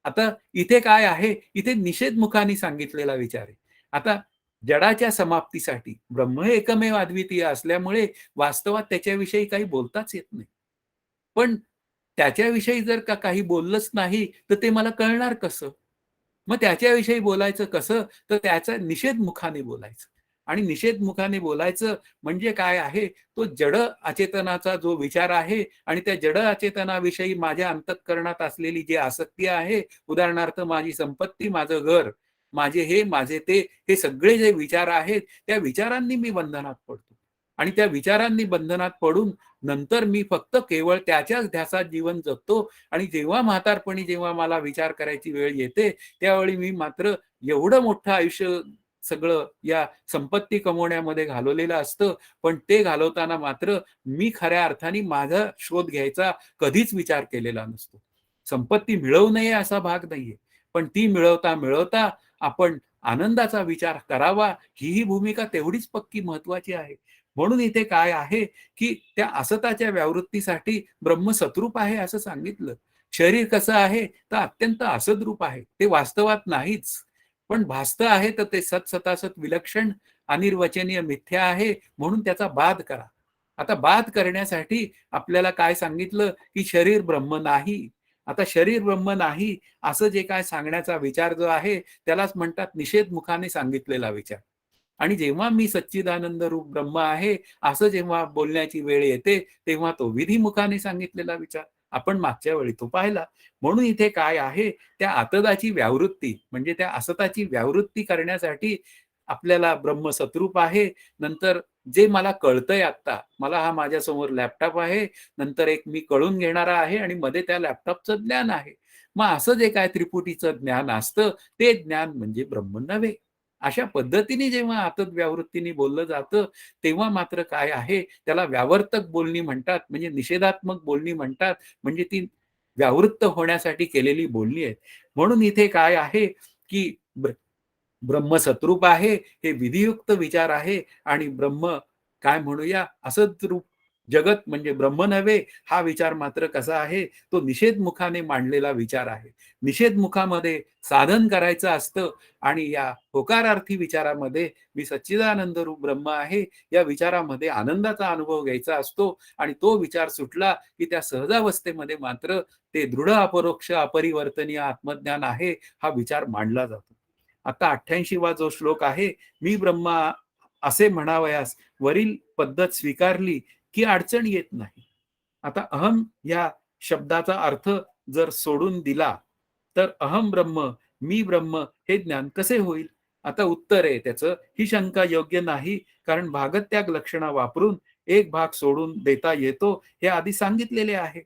आता इथे काय आहे, इथे निषेधमुखाने सांगितलेला विचार आहे. आता जडाच्या समाप्तीसाठी ब्रह्म एकमेव अद्वितीय असल्यामुळे वास्तवात त्याच्याविषयी काही बोलताच येत नाही. पण त्याच्याविषयी जर का काही बोललंच नाही तर ते मला कळणार कसं? मग त्याच्याविषयी बोलायचं कसं? तर त्याचा निषेध मुखाने बोलायचं. आणि निषेध मुखाने बोलायचं म्हणजे काय आहे, तो जड अचेतनाचा जो विचार आहे आणि त्या जड अचेतनाविषयी माझ्या अंतःकरणात असलेली जी आसक्ती आहे, उदाहरणार्थ माझी संपत्ती, माझं घर, माझे हे, माझे ते, हे सगळे जे विचार आहेत त्या विचारांनी मी बंधनात पडतो. आणि त्या विचारांनी बंधनात पडून नंतर मी फक्त केवळ त्याच्याच ध्यासात जीवन जगतो. आणि जेव्हा म्हातारपणी जेव्हा मला विचार करायची वेळ येते त्यावेळी मी मात्र एवढं मोठं आयुष्य सगळं या संपत्ती कमवण्यामध्ये घालवलेलं असतं, पण ते घालवताना मात्र मी खऱ्या अर्थाने माझा शोध घ्यायचा कधीच विचार केलेला नसतो. संपत्ती मिळवू नये असा भाग नाहीये, पण ती मिळवता मिळवता आपण आनंदाचा विचार करावा, ही भूमिका तेवढीच पक्की महत्वाची आहे. म्हणून इथे काय आहे, की त्या असताच्या व्यावृत्तीसाठी ब्रह्म सतरूप आहे असं सांगितलं. शरीर कसं आहे, तर अत्यंत असद्रूप आहे, ते वास्तवात नाहीच. पण भासतं आहे तर ते सत विलक्षण अनिर्वचनीय मिथ्या आहे, म्हणून त्याचा बाध करा. आता बाध करण्यासाठी आपल्याला काय सांगितलं, की शरीर ब्रह्म नाही. आता शरीर ब्रह्म नाही असं जे काय सांगण्याचा विचार जो आहे त्यालाच म्हणतात निषेध मुखाने सांगितलेला विचार. आणि जेव्हा मी सच्चिदानंद रूप ब्रह्म आहे असं जेव्हा बोलण्याची वेळ येते तेव्हा तो विधिमुखाने सांगितलेला विचार आपण मागच्या वेळी तो पाहिला. म्हणून इथे काय आहे, त्या आतदाची व्यावृत्ती म्हणजे त्या असताची व्यावृत्ती करण्यासाठी आपल्याला ब्रह्म सतरूप आहे. नंतर जे मला कळतंय, आता मला हा माझ्यासमोर लॅपटॉप आहे, नंतर एक मी कळून घेणारा आहे आणि मध्ये त्या लॅपटॉपचं ज्ञान आहे. मग असं जे काय त्रिपुटीचं ज्ञान असतं ते ज्ञान म्हणजे ब्रह्म नव्हे. अशा पद्धतीने जेव्हा आतत व्यावृत्तीने बोललं जातं तेव्हा मात्र काय आहे, त्याला व्यावर्तक बोलणी म्हणतात, म्हणजे निषेधात्मक बोलणी म्हणतात. म्हणजे ती व्यावृत्त होण्यासाठी केलेली बोलणी आहे. म्हणून इथे काय आहे, की ब्रह्म सतरूप आहे, हे विधियुक्त विचार आहे. आणि ब्रह्म काय म्हणूया असत रूप जगत म्हणजे ब्रह्म नव्हे, हा विचार मात्र कसा आहे, तो निषेध मुखाने मांडलेला विचार आहे. निषेध मुखामध्ये साधन करायचं असतं आणि या होकारार्थी विचारामध्ये मी सच्चिदानंद रूप ब्रह्म आहे या विचारामध्ये आनंदाचा अनुभव घ्यायचा असतो. आणि तो विचार सुटला की त्या सहजावस्थेमध्ये मात्र ते दृढ अपरोक्ष अपरिवर्तनीय आत्मज्ञान आहे हा विचार मांडला जातो. आता 88वा जो श्लोक आहे, मी ब्रह्मा असे म्हणावयास वरील पद्धत स्वीकारली की अडचण येत नाही. आता अहम या शब्दाचा अर्थ जर सोडून दिला तर अहम ब्रह्म, मी ब्रह्म हे ज्ञान कसे होईल? आता उत्तर आहे त्याचं, ही शंका योग्य नाही, कारण भागत्याग लक्षणा वापरून एक भाग सोडून देता येतो हे आधी सांगितलेले आहे.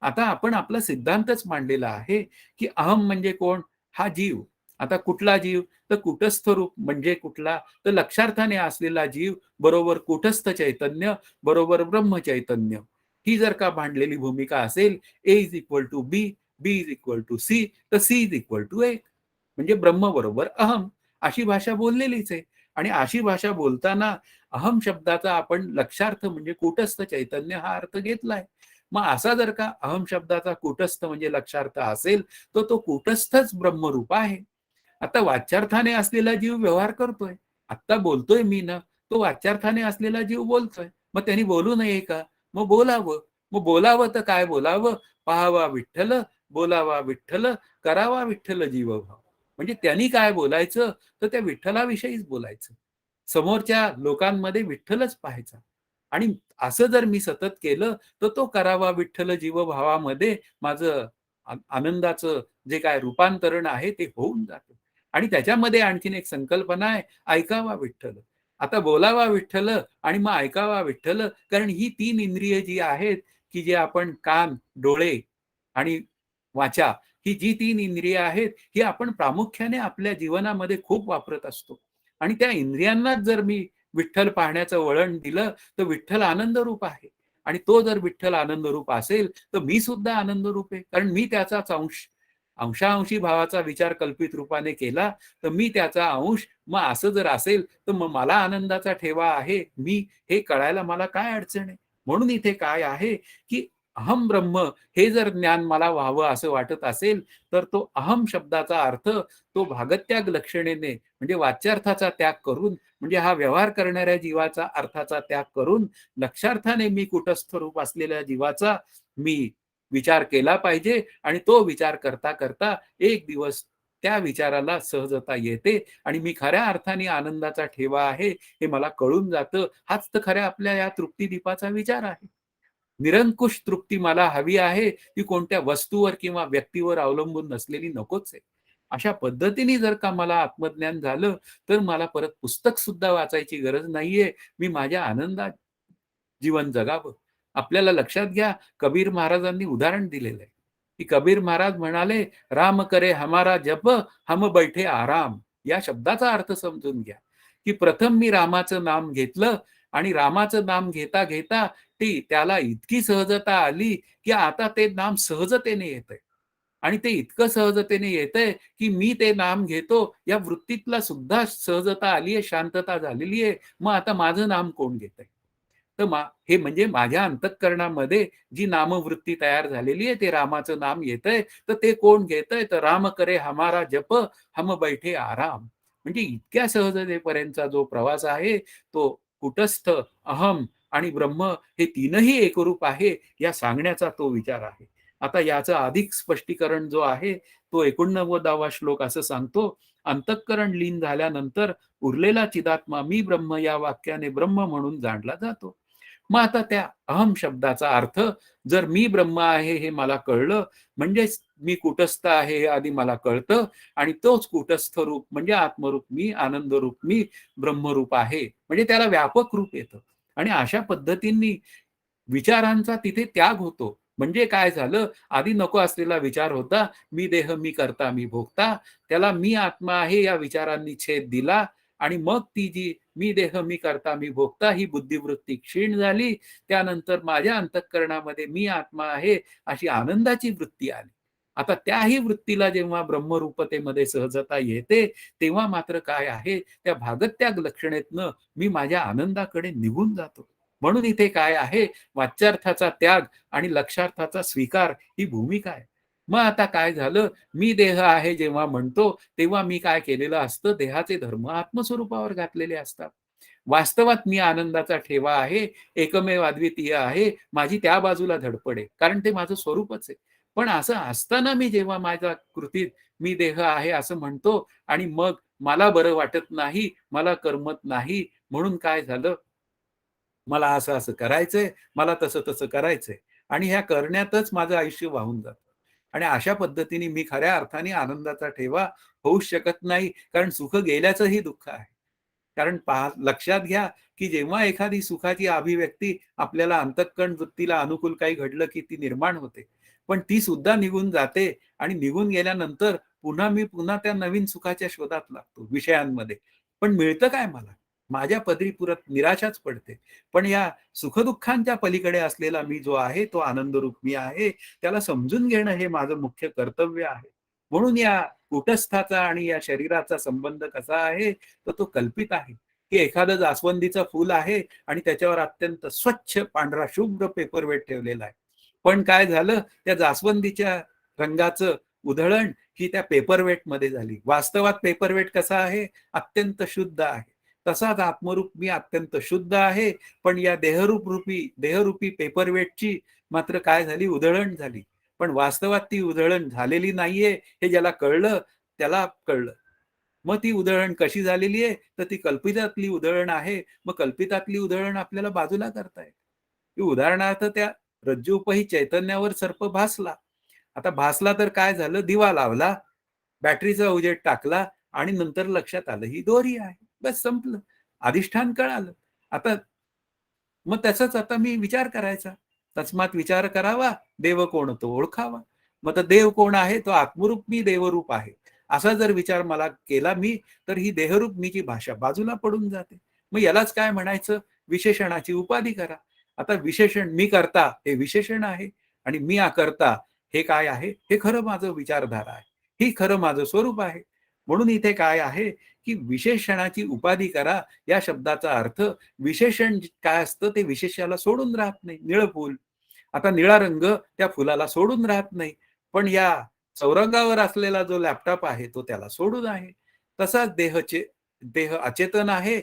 आता आपण आपला सिद्धांतच मांडलेला आहे की अहम म्हणजे कोण? हा जीव. आता कुठला जीव? तर कुटस्थ रूप म्हणजे कुठला? तर लक्षार्थाने असलेला जीव बरोबर कुटस्थ चैतन्य बरोबर ब्रह्म चैतन्य. ही जर का मांडलेली भूमिका असेल, A is equal to B, B is equal to C, तर C is equal to A. म्हणजे ब्रह्म बरोबर अहम, अशी भाषा बोललेलीच आहे. आणि अशी भाषा बोलताना अहम शब्दाचा आपण लक्षार्थ म्हणजे कूटस्थ चैतन्य हा अर्थ घेतलाय. मग असा जर का अहम शब्दाचा कूटस्थ म्हणजे लक्षार्थ असेल, तर तो कूटस्थच ब्रह्मरूप आहे. आता वाच्यार्थाने असलेला जीव व्यवहार करतोय. आत्ता बोलतोय मी ना, तो वाच्यार्थाने असलेला जीव बोलतोय. मग त्यांनी बोलू नये का? मग बोलावं. मग बोलावं तर काय बोलावं? पाहावा विठ्ठल, बोलावा विठ्ठल, करावा विठ्ठल जीवभाव. म्हणजे त्यांनी काय बोलायचं? तर त्या विठ्ठलाविषयीच बोलायचं. समोरच्या लोकांमध्ये विठ्ठलच पाहायचा. आणि असं जर मी सतत केलं, तर तो करावा विठ्ठल जीवभावामध्ये माझं आनंदाचं जे काय रूपांतरण आहे ते होऊन जातं. आणि त्याच्यामध्ये आणखीन एक संकल्पना आहे, ऐकावा विठ्ठल. आता बोलावा विठ्ठल आणि मग ऐकावा विठ्ठल, कारण ही 3 इंद्रिय जी आहेत, की जे आपण कान, डोळे आणि वाचा, ही जी 3 इंद्रिय आहेत, ही आपण प्रामुख्याने आपल्या जीवनामध्ये खूप वापरत असतो. आणि त्या इंद्रियांनाच जर मी विठ्ठल पाहण्याचं वळण दिलं, तर विठ्ठल आनंदरूप आहे. आणि तो जर विठ्ठल आनंदरूप असेल, तर मी सुद्धा आनंदरूप आहे. कारण मी त्याचाच अंश. अंशांशी भावाचा विचार कल्पित रूपाने केला, तर मी त्याचा अंश. मग असं जर असेल, तर मग मला आनंदाचा ठेवा आहे, मी हे कळायला मला काय अडचण आहे? म्हणून इथे काय आहे, की अहम ब्रह्म हे जर ज्ञान मला व्हावं असं वाटत असेल, तर तो अहम शब्दाचा अर्थ तो भागत्याग लक्षणेने म्हणजे वाच्यार्थाचा त्याग करून, म्हणजे हा व्यवहार करणाऱ्या जीवाचा अर्थाचा त्याग करून लक्षार्थाने मी कुटस्थ रूप असलेल्या जीवाचा मी विचार केला पाहिजे. आणि तो विचार करता करता एक दिवस त्या विचाराला सहजता येते आणि मी खऱ्या अर्थाने आनंदाचा ठेवा आहे हे मला कळून जातं. हाच तर खऱ्या आपल्या या तृप्तिदीपाचा विचार आहे. निरंकुश तृप्ती मला हवी आहे, ती कोणत्या वस्तूवर किंवा व्यक्तीवर अवलंबून नसलेली नकोच आहे. अशा पद्धतीने जर का मला आत्मज्ञान झालं, तर मला परत पुस्तक सुद्धा वाचायची गरज नाहीये. मी माझ्या आनंदात जीवन जगावं. आपल्याला लक्षात घ्या, कबीर महाराजांनी उदाहरण दिलेलं आहे, की कबीर महाराज म्हणाले, "राम करे हमारा जप, हम बैठे आराम." या शब्दाचा अर्थ समजून घ्या, की प्रथम मी रामाचं नाम घेतलं आणि रामाचं नाम घेता घेता त्याला इतकी सहजता आली, की आता ते नाम सहजतेने येतंय. आणि ते इतकं सहजतेने येतंय, की मी ते नाम घेतो या वृत्तीतला सुद्धा सहजता आली आहे, शांतता झालेली आहे. मग आता माझं नाम कोण घेतंय? तर हे म्हणजे माझ्या अंतःकरणामध्ये जी नामवृत्ती तयार झालेली आहे, ते रामाचं नाम येतंय. तर ते कोण घेतंय? तर राम करे हमारा जप, हम बैठे आराम. म्हणजे इतक्या सहजतेपर्यंतचा जो प्रवास आहे, तो कुटस्थ, अहम आणि ब्रह्म हे तीनही एकरूप आहे, या सांगण्याचा तो विचार आहे. आता याचं अधिक स्पष्टीकरण जो आहे, तो 89वा श्लोक असं सांगतो, अंतःकरण लीन झाल्यानंतर उरलेला चिदात्मा मी ब्रह्म या वाक्याने ब्रह्म म्हणून जाणला जातो. मग आता त्या अहम शब्दाचा अर्थ जर मी ब्रह्म आहे हे मला कळलं, म्हणजेच मी कुटस्थ आहे हे आधी मला कळतं आणि तोच कुटस्थ रूप म्हणजे आत्मरूप मी, आनंदरूप मी, ब्रह्मरूप आहे. म्हणजे त्याला व्यापक रूप येतं. आणि अशा पद्धतींनी विचारांचा तिथे त्याग होतो. म्हणजे काय झालं, आधी नको असलेला विचार होता, मी देह, मी करता, मी भोगता. त्याला मी आत्मा आहे या विचारांनी छेद दिला आणि मग ती जी मी देह, मी करता, मी भोगता ही बुद्धिवृत्ती क्षीण झाली. त्यानंतर माझ्या अंतःकरणामध्ये मी आत्मा आहे अशी आनंदाची वृत्ती आली. आता त्याही वृत्तीला जेव्हा ब्रह्मरूपतेमध्ये सहजता येते, तेव्हा मात्र काय आहे, त्या भागत्याग लक्षणेतनं मी माझ्या आनंदाकडे निघून जातो. म्हणून इथे काय आहे, वाच्यार्थाचा त्याग आणि लक्षार्थाचा स्वीकार ही भूमिका आहे. मग आता काय झालं, मी देह आहे जेव्हा म्हणतो, तेव्हा मी काय केलेलं असतं, देहाचे धर्म आत्मस्वरूपावर घातलेले असतात. वास्तवात मी आनंदाचा ठेवा आहे, एकमेव अद्वितीय आहे, माझी त्या बाजूला धडपड आहे, कारण ते माझं स्वरूपच आहे. पण असं असताना मी जेव्हा माझ्या कृतीत मी देह आहे असं म्हणतो आणि मग मला बरं वाटत नाही, मला करमत नाही, म्हणून काय झालं, मला असं-असं करायचंय, मला तसं-तसं करायचंय आणि ह्या करण्यातच माझं आयुष्य वाहून जातं. आणि अशा पद्धतीने मी खऱ्या अर्थाने आनंदाचा ठेवा होऊच शकत नाही. कारण सुख गेल्याचंही दुःख आहे. कारण पहा लक्षात घ्या, की जेव्हा एखादी सुखाची अभिव्यक्ती आपल्याला अंतःकरण वृत्तीला अनुकूल काही घडलं, की ती निर्माण होते. पण ती सुद्धा निघून जाते आणि निघून गेल्यानंतर पुन्हा त्या नवीन सुखाच्या शोधात लागतो विषयांमध्ये. पण मिळतं काय मला? माझ्या पदरी पुरत निराशाच पडते. पण या सुख-दुःखांच्या पलीकडे असलेला मी जो आहे, तो आनंदरूप मी आहे. त्याला समजून घेणं हे माझं मुख्य कर्तव्य आहे. म्हणून या कुटस्थाचा आणि या शरीराचा संबंध कसा आहे, तर तो कल्पित आहे, की एखादं जास्वंदीचं फूल आहे आणि त्याच्यावर अत्यंत स्वच्छ पांढरा शुभ्र पेपरवेट ठेवलेला आहे. पण काय झालं, त्या जास्वंदीच्या रंगाचं उधळण ही त्या पेपरवेटमध्ये झाली. वास्तवात पेपरवेट कसा आहे? अत्यंत शुद्ध आहे. तसाच आत्मरूप मी अत्यंत शुद्ध आहे. पण या देहरूपी पेपरवेटची मात्र काय झाली? उधळण झाली. पण वास्तवात ती उधळण झालेली नाहीये, हे ज्याला कळलं, त्याला कळलं. मग ती उधळण कशी झालेली आहे? तर ती कल्पितातली उधळण आहे. मग कल्पितातली उधळण आपल्याला बाजूला करता येते. की उदाहरणार्थ त्या रज्जूपही चैतन्यावर सर्प भासला. आता भासला तर काय झालं? दिवा लावला, बॅटरीचा उजेड टाकला आणि नंतर लक्षात आलं ही दोरी आहे. बस संपलं. अधिष्ठान कळालं. आता मग त्याचाच आता मी विचार करायचा. तस्मात विचार करावा, देव कोण तो ओळखावा. मग तर देव कोण आहे? तो आत्मरूप मी देवरूप आहे. असा जर विचार मला केला मी, तर ही देहरूप मीची भाषा बाजूला पडून जाते. मग यालाच काय म्हणायचं? विशेषणाची उपाधी करा. आता विशेषण मी करता हे विशेषण आहे आणि मी अकर्ता हे काय आहे? हे खरं माझं विचारधारा आहे. ही खरं माझं स्वरूप आहे. म्हणून इथे काय आहे, की विशेषणाची उपाधी करा या शब्दाचा अर्थ विशेषण काय असतं ते विशेषाला सोडून राहत नाही. निळं फुल. आता निळा रंग त्या फुलाला सोडून राहत नाही. पण या चौरंगावर असलेला जो लॅपटॉप आहे तो त्याला सोडून आहे. तसाच देह अचेतन आहे,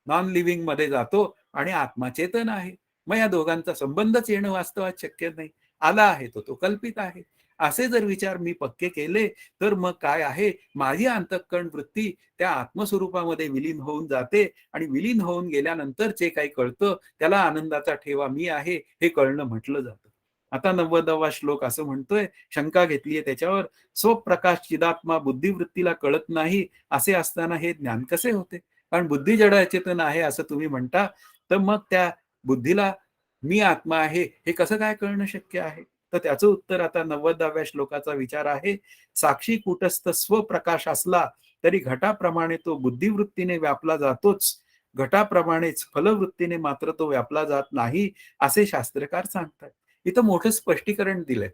नॉन लिव्हिंग मध्ये जातो आणि आत्मा चेतन आहे. मग या दोघांचा संबंधच येणं वास्तवात शक्य नाही. आला आहे तो कल्पित आहे. असे जर विचार मी पक्के केले, तर मग काय आहे, माझी अंतःकरण वृत्ती त्या आत्मस्वरूपामध्ये विलीन होऊन जाते आणि विलीन होऊन गेल्यानंतर जे काही कळतं त्याला आनंदाचा ठेवा मी आहे हे कळणं म्हटलं जातं. आता 90वा श्लोक असं म्हणतोय, शंका घेतलीये त्याच्यावर, स्वप्रकाश चिदात्मा बुद्धिवृत्तीला कळत नाही, असे असताना हे ज्ञान कसे होते? कारण बुद्धी जड अचेतन आहे असं तुम्ही म्हणता, तर मग त्या बुद्धीला मी आत्मा आहे हे कसं काय कळणं शक्य आहे? तर त्याचं उत्तर आता 90व्या श्लोकाचा विचार आहे. साक्षी कूटस्थ स्वप्रकाश असला तरी घटाप्रमाणे तो बुद्धिवृत्तीने व्यापला जातोच. घटाप्रमाणेच फलवृत्तीने मात्र तो व्यापला जात नाही, असे शास्त्रकार सांगतात. इथं मोठं स्पष्टीकरण दिलंय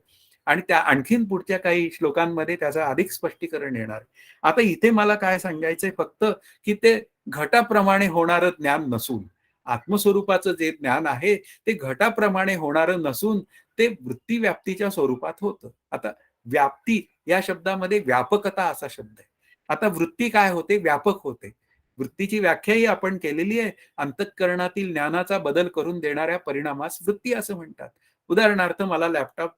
आणि त्या आणखीन पुढच्या काही श्लोकांमध्ये त्याचं अधिक स्पष्टीकरण येणार. आता इथे मला काय सांगायचंय फक्त, की ते घटाप्रमाणे होणारं ज्ञान नसून, आत्मस्वरूपाचं जे ज्ञान आहे ते घटाप्रमाणे होणारं नसून ते वृत्ती व्याप्तीच्या स्वरूपात होतं. आता व्याप्ती या शब्दामध्ये व्यापकता असा शब्द आहे. आता वृत्ती काय होते? व्यापक होते. वृत्तीची व्याख्याही आपण केलेली आहे. अंतःकरणातील ज्ञानाचा बदल करून देणाऱ्या परिणामास वृत्ती असं म्हणतात. उदाहरणार्थ मला लॅपटॉप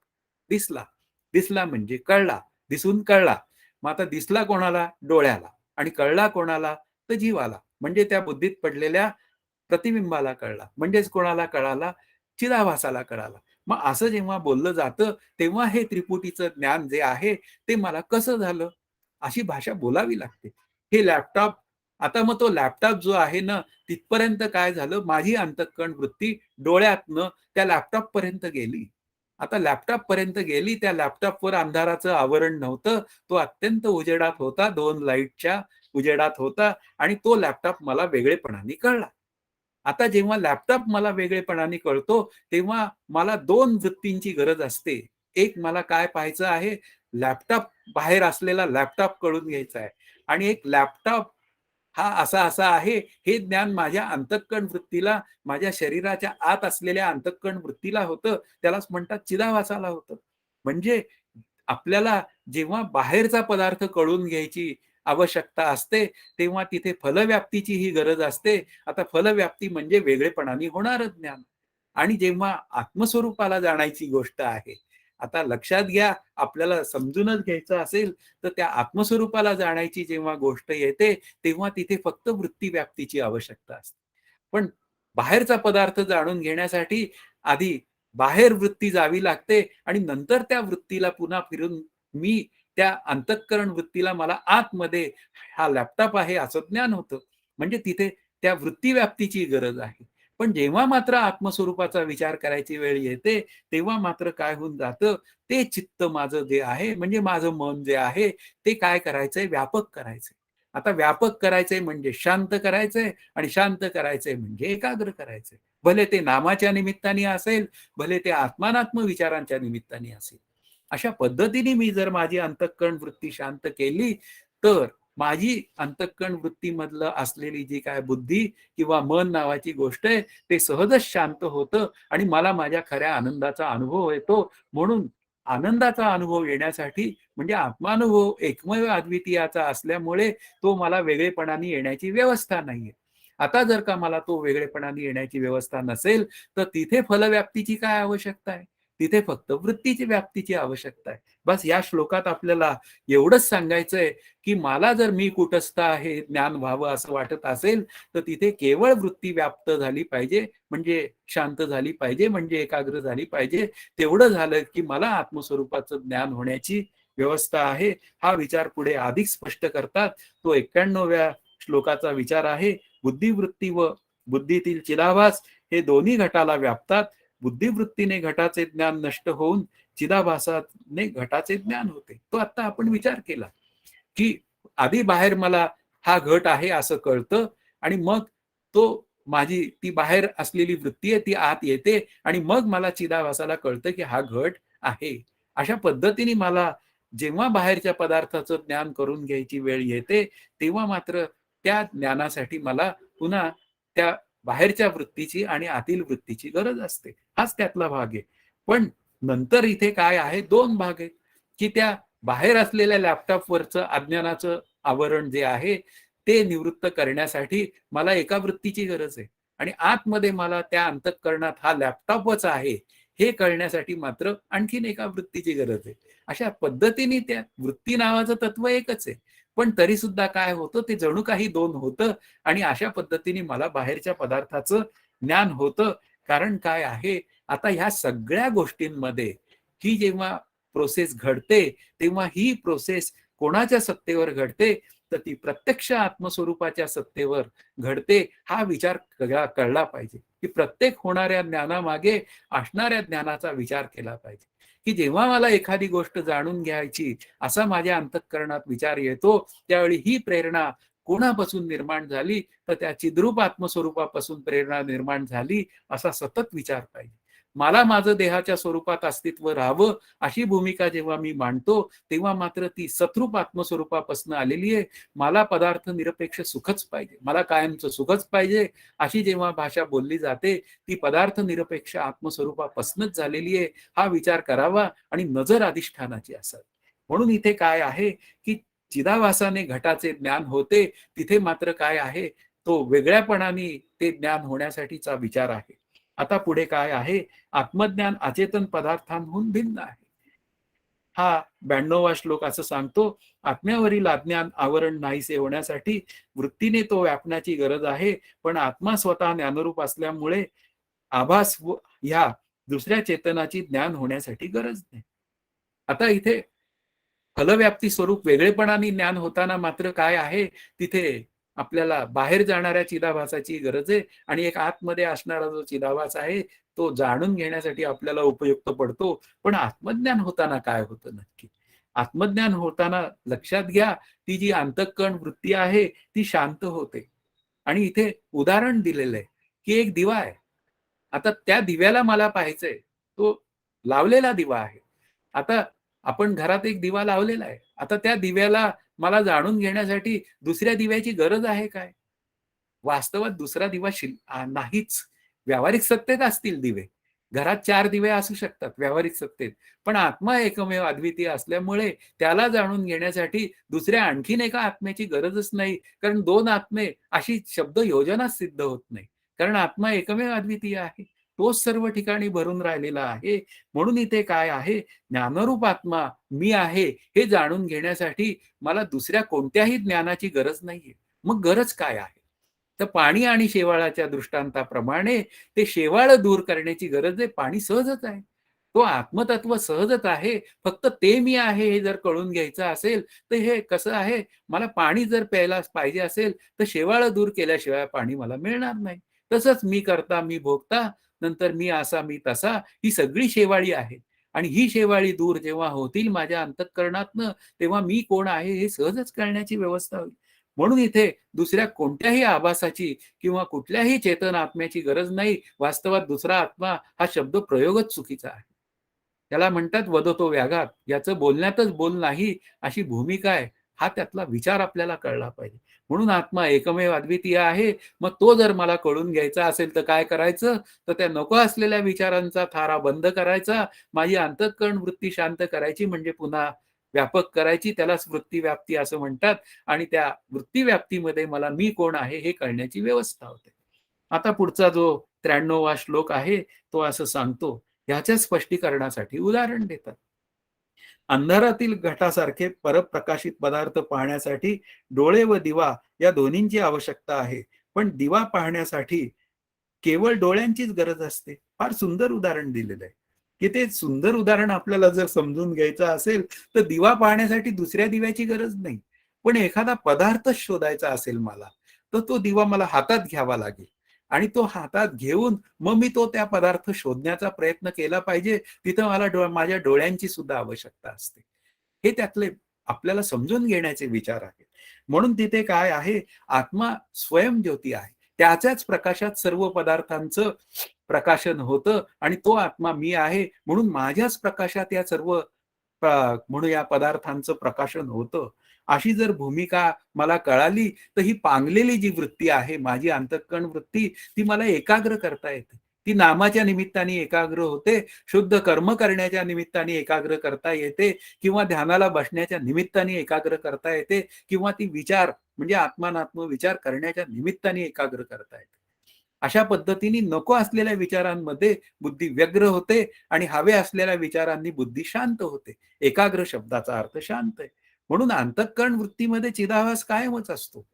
दिसला. दिसला म्हणजे कळला. दिसून कळला. मग आता दिसला कोणाला? डोळ्याला. आणि कळला कोणाला? तर जीवाला. म्हणजे त्या बुद्धीत पडलेल्या प्रतिबिंबाला कळला. म्हणजेच कोणाला कळाला? चिदाभासाला कळाला. मग असं जेव्हा बोललं जातं, तेव्हा हे त्रिपुटीचं ज्ञान जे आहे, ते मला कसं झालं? अशी भाषा बोलावी लागते. हे लॅपटॉप आता मग तो लॅपटॉप जो आहे ना, तिथपर्यंत काय झालं? माझी अंतःकरण वृत्ती डोळ्यातनं त्या लॅपटॉपपर्यंत गेली. आता लॅपटॉपपर्यंत गेली, त्या लॅपटॉपवर अंधाराचं आवरण नव्हतं. तो अत्यंत उजेडात होता. 2 लाईटच्या उजेडात होता आणि तो लॅपटॉप मला वेगळेपणाने कळला. आता जेव्हा लॅपटॉप मला वेगळेपणाने कळतो, तेव्हा मला 2 वृत्तींची गरज असते. एक मला काय पाहायचं आहे? लॅपटॉप बाहेर असलेला लॅपटॉप कळून घ्यायचा आहे आणि एक लॅपटॉप हा असा आहे, हे ज्ञान माझ्या अंतःकरण वृत्तीला, माझ्या शरीराच्या आत असलेल्या अंतःकरण वृत्तीला होतं. त्यालाच म्हणतात चिदाभासाला होतं. म्हणजे आपल्याला जेव्हा बाहेरचा पदार्थ कळून घ्यायची आवश्यकता असते, तेव्हा तिथे फलव्याप्तीची ही गरज असते. आता फलव्याप्ती म्हणजे वेगळेपणाने होणारं ज्ञान. आणि जेव्हा आत्मस्वरूपाला जाण्याची गोष्ट आहे, आता लक्षात घ्या, आपल्याला समजूनच घ्यायचं असेल, तर त्या आत्मस्वरूपाला जाण्याची जेव्हा गोष्ट येते, तेव्हा तिथे फक्त वृत्ती व्याप्तीची आवश्यकता असते. पण बाहेरचा पदार्थ जाणून घेण्यासाठी आधी बाहेर वृत्ती जावी लागते आणि नंतर त्या वृत्तीला पुन्हा फिरून मी त्या अंतःकरण वृत्तीला मला आतमध्ये हा लॅपटॉप आहे असं ज्ञान होतं. म्हणजे तिथे त्या वृत्ती व्याप्तीची गरज आहे. पण जेव्हा मात्र आत्मस्वरूपाचा विचार करायची वेळ येते, तेव्हा मात्र काय होऊन जातं, ते चित्त माझं जे आहे, म्हणजे माझं मन जे आहे, ते काय करायचंय, व्यापक करायचंय. आता व्यापक करायचंय म्हणजे शांत करायचंय आणि शांत करायचंय म्हणजे एकाग्र करायचंय. भले ते नामाच्या निमित्ताने असेल, भले ते आत्मानात्म विचारांच्या निमित्ताने असेल. अशा पद्धतीने मी जर माझी अंतःकरण वृत्ती शांत केली, तर माझी अंतःकरण वृत्तीमधलं असलेली जी काय बुद्धी किंवा मन नावाची गोष्ट आहे, ते सहजच शांत होतं आणि मला माझ्या खऱ्या आनंदाचा अनुभव येतो. म्हणून आनंदाचा अनुभव येण्यासाठी म्हणजे आत्मानुभव एकमेव अद्वितीयाचा असल्यामुळे तो मला वेगळेपणाने येण्याची व्यवस्था नाहीये. आता जर का मला तो वेगळेपणाने येण्याची व्यवस्था नसेल, तर तिथे फलव्याप्तीची काय आवश्यकता आहे? तिथे फक्त वृत्तीची व्याप्तीची आवश्यकता आहे. बस या श्लोकात आपल्याला एवढंच सांगायचंय, की मला जर मी कुटस्थ आहे, ज्ञान व्हावं असं वाटत असेल, तर तिथे केवळ वृत्ती व्याप्त झाली पाहिजे, म्हणजे शांत झाली पाहिजे, म्हणजे एकाग्र झाली पाहिजे. तेवढं झालं, की मला आत्मस्वरूपाचं ज्ञान होण्याची व्यवस्था आहे. हा विचार पुढे अधिक स्पष्ट करतात. तो 91व्या श्लोकाचा विचार आहे. बुद्धिवृत्ती व बुद्धीतील चिदाभास हे दोन्ही घटाला व्यापतात. बुद्धिवृत्तीने घटाचे ज्ञान नष्ट होऊन चिदाभासाने घटाचे ज्ञान होते. तो आता आपण विचार केला, की आधी बाहेर मला हा घट आहे असं कळतं आणि मग तो माझी ती बाहेर असलेली वृत्ती आहे ती आत येते आणि मग मला चिदाभासाला कळतं, की हा घट आहे. अशा पद्धतीने मला जेव्हा बाहेरच्या पदार्थाचं ज्ञान करून घ्यायची वेळ येते, तेव्हा मात्र त्या ज्ञानासाठी मला पुन्हा त्या बाहेरच्या वृत्तीची आणि आतील वृत्तीची गरज असते. हाच त्यातला भाग आहे. पण नंतर इथे काय आहे, 2 भाग आहेत, की त्या बाहेर असलेल्या लॅपटॉपवरचं अज्ञानाचं आवरण जे आहे, ते निवृत्त करण्यासाठी मला एका वृत्तीची गरज आहे आणि आतमध्ये मला त्या अंतःकरणात हा लॅपटॉपच आहे, हे कळण्यासाठी मात्र आणखीन एका वृत्तीची गरज आहे. अशा पद्धतीने त्या वृत्ती नावाचं तत्व एकच आहे. पण तरी सुद्धा काय होतं, ते जणू काही 2 होतं आणि अशा पद्धतीने मला बाहेरच्या पदार्थाचं ज्ञान होतं. कारण काय आहे, आता ह्या सगळ्या गोष्टींमध्ये ही जेव्हा प्रोसेस घडते, तेव्हा ही प्रोसेस कोणाच्या सत्तेवर घडते, तर ती प्रत्यक्ष आत्मस्वरूपाच्या सत्तेवर घडते. हा विचार कळला पाहिजे, की प्रत्येक होणाऱ्या ज्ञानामागे असणाऱ्या ज्ञानाचा विचार केला पाहिजे. की जेव्हा मला एखादी गोष्ट जाणून घ्यायची असा माझ्या अंतःकरणात विचार येतो, त्यावेळी ही प्रेरणा कोणापासून निर्माण झाली, तर त्या चिद्रूप आत्मस्वरूपापासून प्रेरणा निर्माण झाली, असा सतत विचार पाहिजे. मला माझं देहाच्या स्वरूपात अस्तित्व राहावं अशी भूमिका जेव्हा मी मांडतो, तेव्हा मात्र ती सतरूप आत्मस्वरूपापासून आलेली आहे. मला पदार्थ निरपेक्ष सुखच पाहिजे, मला कायमचं सुखच पाहिजे, अशी जेव्हा भाषा बोलली जाते, ती पदार्थ निरपेक्ष आत्मस्वरूपापासूनच झालेली आहे. हा विचार करावा आणि नजर अधिष्ठानाची असावी. म्हणून इथे काय आहे, की चिदाभासाने घटाचे ज्ञान होते, तिथे मात्र काय आहे, तो वेगळ्यापणाने ते ज्ञान होण्यासाठीचा विचार आहे. आता पुढे काय आहे, आत्मज्ञान अचेतन पदार्थांहून भिन्न आहे. हा 92वा श्लोक असं सांगतो, आत्म्यावरील अज्ञान आवरण नाहीसे होण्यासाठी वृत्तीने तो व्यापण्याची गरज आहे, पण आत्मा स्वतः ज्ञानरूप असल्यामुळे आभास व ह्या दुसऱ्या चेतनाची ज्ञान होण्यासाठी गरज नाही. आता इथे फलव्याप्ती स्वरूप वेगळेपणाने ज्ञान होताना मात्र काय आहे, तिथे आपल्याला बाहेर जाणाऱ्या चिदाभासाची गरज आहे आणि एक आतमध्ये असणारा जो चिदाभास आहे, तो जाणून घेण्यासाठी आपल्याला उपयुक्त पडतो. पण आत्मज्ञान होताना काय होतं नक्की? आत्मज्ञान होताना लक्षात घ्या, ती जी अंतःकरण वृत्ती आहे, ती शांत होते. आणि इथे उदाहरण दिलेलं आहे, की एक दिवा आहे. आता त्या दिव्याला मला पाहायचंय. तो लावलेला दिवा आहे. आता आपण घरात एक दिवा लावलेला आहे. आता त्या दिव्याला मला जाणून घेण्यासाठी दुसऱ्या दिव्याची गरज आहे काय? वास्तवात दुसरा दिवा नाहीच. व्यावहारिक सत्तेत असतील दिवे. घरात 4 दिवे असू शकतात व्यावहारिक सत्तेत. पण आत्मा एकमेव अद्वितीय असल्यामुळे त्याला जाणून घेण्यासाठी दुसऱ्या आणखीन एका आत्म्याची गरजच नाही. कारण 2 आत्मे अशी शब्द योजनाच सिद्ध होत नाही. कारण आत्मा एकमेव अद्वितीय आहे. तोच सर्व ठिकाणी भरून राहिलेला आहे. म्हणून इथे काय आहे, ज्ञानरूप आत्मा मी आहे हे जाणून घेण्यासाठी मला दुसऱ्या कोणत्याही ज्ञानाची गरज नाहीये. मग गरज काय आहे? तर पाणी आणि शेवाळाच्या दृष्टांताप्रमाणे ते शेवाळ दूर करण्याची गरज आहे. पाणी सहजच आहे. तो आत्मतत्व सहजच आहे. फक्त ते मी आहे हे जर कळून घ्यायचं असेल, तर हे कसं आहे, मला पाणी जर प्यायला पाहिजे असेल, तर शेवाळ दूर केल्याशिवाय पाणी मला मिळणार नाही. तसंच मी करता, मी भोगता, नंतर मी असा, मी तसा, ही सगळी शेवाळी आहे. आणि ही शेवाळी दूर जेव्हा होतील माझ्या अंतःकरणातनं, तेव्हा मी कोण आहे हे सहजच कळण्याची व्यवस्था होईल. म्हणून इथे दुसऱ्या कोणत्याही आभासाची किंवा कुठल्याही चेतन आत्म्याची गरज नाही. वास्तवात दुसरा आत्मा हा शब्द प्रयोगच चुकीचा आहे. त्याला म्हणतात वदतो व्याघात. याचं बोलण्यातच बोल नाही अशी भूमिका आहे. हा त्यातला विचार आपल्याला कळला पाहिजे. म्हणून आत्मा एकमेव अद्वितीय आहे. मग तो जर मला कळून घ्यायचा असेल तर काय करायचं? तर त्या नको असलेल्या विचारांचा थारा बंद करायचा. माझी अंतःकरण वृत्ती शांत करायची, म्हणजे पुन्हा व्यापक करायची. त्यालाच वृत्तीव्याप्ती असं म्हणतात. आणि त्या वृत्तीव्याप्तीमध्ये मला मी कोण आहे हे कळण्याची व्यवस्था होते. आता पुढचा जो 93वा श्लोक आहे तो असं सांगतो. ह्याच्या स्पष्टीकरणासाठी उदाहरण देतात. अंधारातील घटासारखे परप्रकाशित पदार्थ पाहण्यासाठी डोळे व दिवा या दोन्हींची आवश्यकता आहे. पण दिवा पाहण्यासाठी केवळ डोळ्यांचीच गरज असते. फार सुंदर उदाहरण दिलेलं आहे, की ते सुंदर उदाहरण आपल्याला जर समजून घ्यायचं असेल, तर दिवा पाहण्यासाठी दुसऱ्या दिव्याची गरज नाही. पण एखादा पदार्थ शोधायचा असेल मला, तर तो दिवा मला हातात घ्यावा लागेल. आणि तो हातात घेऊन मग मी तो त्या पदार्थ शोधण्याचा प्रयत्न केला पाहिजे. तिथं मला माझ्या डोळ्यांची सुद्धा आवश्यकता असते. हे त्यातले आपल्याला समजून घेण्याचे विचार आहेत. म्हणून तिथे काय आहे, आत्मा स्वयंज्योती आहे. त्याच्याच प्रकाशात सर्व पदार्थांचं प्रकाशन होतं आणि तो आत्मा मी आहे. म्हणून माझ्याच प्रकाशात या सर्व म्हणूया पदार्थांचं प्रकाशन होतं. अशी जर भूमिका मला कळाली, तर ही पांगलेली जी वृत्ती आहे, माझी अंतःकरण वृत्ती, ती मला एकाग्र करता येते. ती नामाच्या निमित्ताने एकाग्र होते, शुद्ध कर्म करण्याच्या निमित्ताने एकाग्र करता येते, किंवा ध्यानाला बसण्याच्या निमित्ताने एकाग्र करता येते, किंवा ती विचार म्हणजे आत्मानात्म विचार करण्याच्या निमित्ताने एकाग्र करता येते. अशा पद्धतीने नको असलेल्या विचारांमध्ये बुद्धी व्यग्र होते आणि हवे असलेल्या विचारांनी बुद्धी शांत होते. एकाग्र शब्दाचा अर्थ शांत आहे. म्हणून अंतःकरण वृत्तीमध्ये चिदाभास कायमच असतो.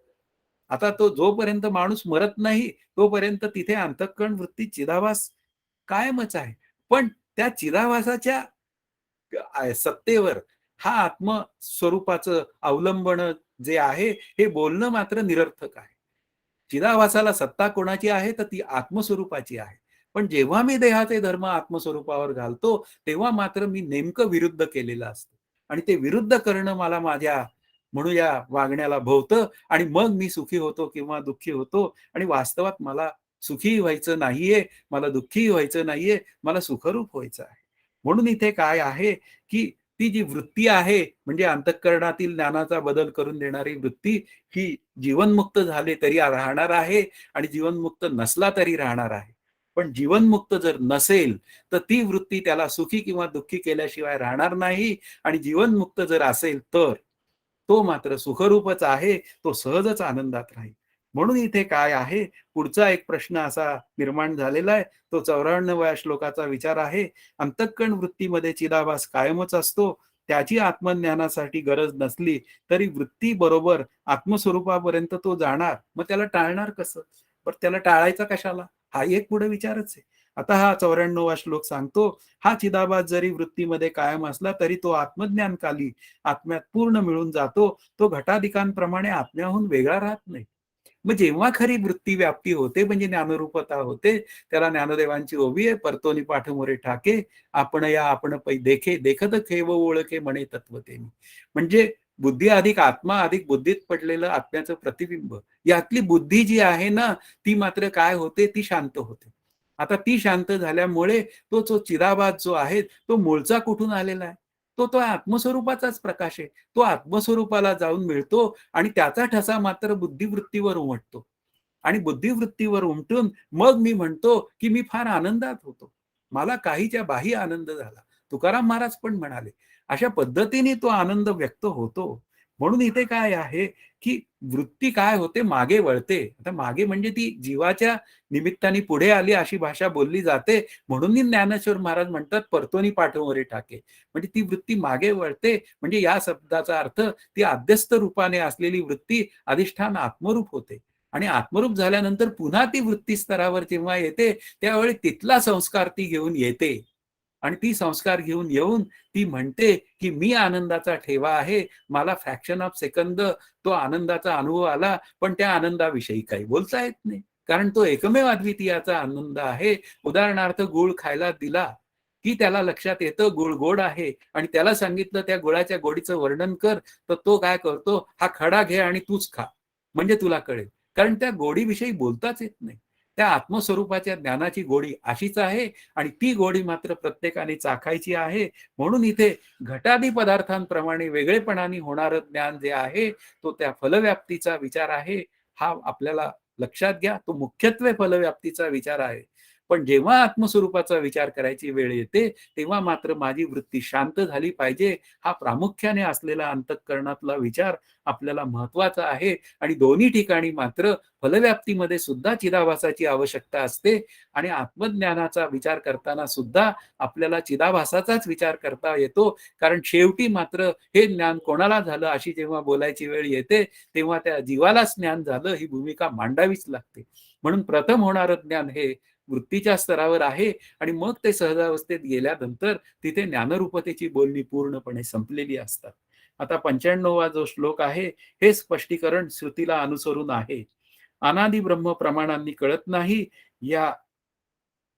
आता तो जोपर्यंत माणूस मरत नाही, तोपर्यंत तिथे अंतःकरण वृत्ती चिदाभास कायमच आहे. पण त्या चिदाभासाच्या सत्तेवर हा आत्मस्वरूपाचं अवलंबन जे आहे, हे बोलणं मात्र निरर्थक आहे. चिदाभासाला सत्ता कोणाची आहे, तर ती आत्मस्वरूपाची आहे. पण जेव्हा मी देहाचे धर्म आत्मस्वरूपावर घालतो, तेव्हा मात्र मी नेमकं विरुद्ध केलेलं असतं. आणि ते विरुद्ध करणं मला माझ्या म्हणूया वागण्याला भोवतं आणि मग मी सुखी होतो किंवा दुःखी होतो. आणि वास्तवात मला सुखीही व्हायचं नाहीये, मला दुःखीही व्हायचं नाहीये, मला सुखरूप व्हायचं आहे. म्हणून इथे काय आहे, की ती जी वृत्ती आहे, म्हणजे अंतःकरणातील ज्ञानाचा बदल करून देणारी वृत्ती, ही जीवनमुक्त झाले तरी राहणार आहे आणि जीवनमुक्त नसला तरी राहणार आहे. पण जीवनमुक्त जर नसेल, तर ती वृत्ती त्याला सुखी किंवा दुःखी केल्याशिवाय राहणार नाही. आणि जीवनमुक्त जर असेल तर तो मात्र सुखरूपच आहे, तो सहजच आनंदात राहील. म्हणून इथे काय आहे, पुढचा एक प्रश्न असा निर्माण झालेला आहे, तो 94व्या श्लोकाचा विचार आहे. अंतःकरण वृत्तीमध्ये चिदाभास कायमच असतो. त्याची आत्मज्ञानासाठी गरज नसली तरी वृत्ती बरोबर आत्मस्वरूपापर्यंत तो जाणार. मग त्याला टाळणार कसं? पण त्याला टाळायचा कशाला? हा एक पुढे विचारच आहे. आता हा 94वा श्लोक सांगतो, हा चिदाभास जरी वृत्तीमध्ये कायम असला तरी तो आत्मज्ञानकाली आत्म्यात पूर्ण मिळून जातो. तो घटाधिकांप्रमाणे आत्म्याहून वेगळा राहत नाही. मग जेव्हा खरी वृत्ती व्याप्ती होते, म्हणजे ज्ञानरूपता होते, त्याला ज्ञानदेवांची ओवी आहे, परतोनी पाठमोरे ठाके, आपण या आपण पै देखे, देखत खेव ओळखे म्हणे तत्वतेनी. म्हणजे बुद्धी अधिक आत्मा अधिक बुद्धीत पडलेलं आत्म्याचं प्रतिबिंब. यातली बुद्धी जी आहे ना, ती मात्र काय होते, ती शांत होते. आता ती शांत झाल्यामुळे तो जो चिदाभास जो आहे, तो मूळचा कुठून आलेला आहे? तो आत्मस्वरूपाचाच प्रकाश आहे. तो आत्मस्वरूपाला जाऊन मिळतो आणि त्याचा ठसा मात्र बुद्धिवृत्तीवर उमटतो. आणि बुद्धिवृत्तीवर उमटून मग मी म्हणतो, की मी फार आनंदात होतो. मला काहीच्या बाह्य आनंद झाला. तुकाराम महाराज पण म्हणाले. अशा पद्धतीने तो आनंद व्यक्त होतो. म्हणून इथे काय आहे, की वृत्ती काय होते, मागे वळते. आता मागे म्हणजे ती जीवाच्या निमित्ताने पुढे आली अशी भाषा बोलली जाते. म्हणून ज्ञानेश्वर महाराज म्हणतात, परतोनी पाठवरे टाके. म्हणजे ती वृत्ती मागे वळते. म्हणजे या शब्दाचा अर्थ ती अध्यस्त रूपाने असलेली वृत्ती अधिष्ठान आत्मरूप होते. आणि आत्मरूप झाल्यानंतर पुन्हा ती वृत्ती स्तरावर जेव्हा येते, त्यावेळी तिथला संस्कार ती घेऊन येते. आणि ती संस्कार घेऊन येऊन ती म्हणते, की मी आनंदाचा ठेवा आहे. मला फ्रॅक्शन ऑफ सेकंद तो आनंदाचा अनुभव आला, पण त्या आनंदाविषयी काही बोलता येत नाही. कारण तो एकमेव अद्वितीयाचा आनंद आहे. उदाहरणार्थ गूळ खायला दिला, की त्याला लक्षात येतं गूळ गोड आहे आणि त्याला सांगितलं त्या गुळाच्या गोडीचं वर्णन कर, तर तो काय करतो, हा खडा घे आणि तूच खा. म्हणजे तुला कळेल. कारण त्या गोडीविषयी बोलताच येत नाही. त्या आत्मस्वरूपाच्या ज्ञानाची गोडी अशीच आहे आणि ती गोडी मात्र प्रत्येकाने चाखायची आहे. म्हणून इथे घटादी पदार्थांप्रमाणे वेगळेपणाने होणारं ज्ञान जे आहे, तो त्या फलव्याप्तीचा विचार आहे. हा आपल्याला लक्षात घ्या. तो मुख्यत्वे फलव्याप्तीचा विचार आहे. पण जेव्हा आत्मस्वरूपाचा विचार करायची वेळ येते, तेव्हा मात्र माझी वृत्ती शांत झाली पाहिजे. हा प्रामुख्याने असलेला अंतःकरणातला विचार आपल्याला महत्वाचा आहे आणि दोन्ही ठिकाणी मात्र फलव्याप्तीमध्ये सुद्धा चिदाभासाची आवश्यकता असते आणि आत्मज्ञानाचा विचार करताना सुद्धा आपल्याला चिदाभासाचाच विचार करता येतो. कारण शेवटी मात्र हे ज्ञान कोणाला झालं अशी जेव्हा बोलायची वेळ येते, तेव्हा त्या जीवालाच ज्ञान झालं ही भूमिका मांडावीच लागते. म्हणून प्रथम होणारं ज्ञान हे वृत्तीच्या स्तरावर आहे आणि मग ते सहजावस्थेत गेल्यानंतर तिथे ज्ञानरूपतेची बोलणी पूर्णपणे संपलेली असतात. आता 95वा जो श्लोक आहे, हे स्पष्टीकरण श्रुतीला अनुसरून आहे. अनादि ब्रह्म प्रमाणांनी कळत नाही. या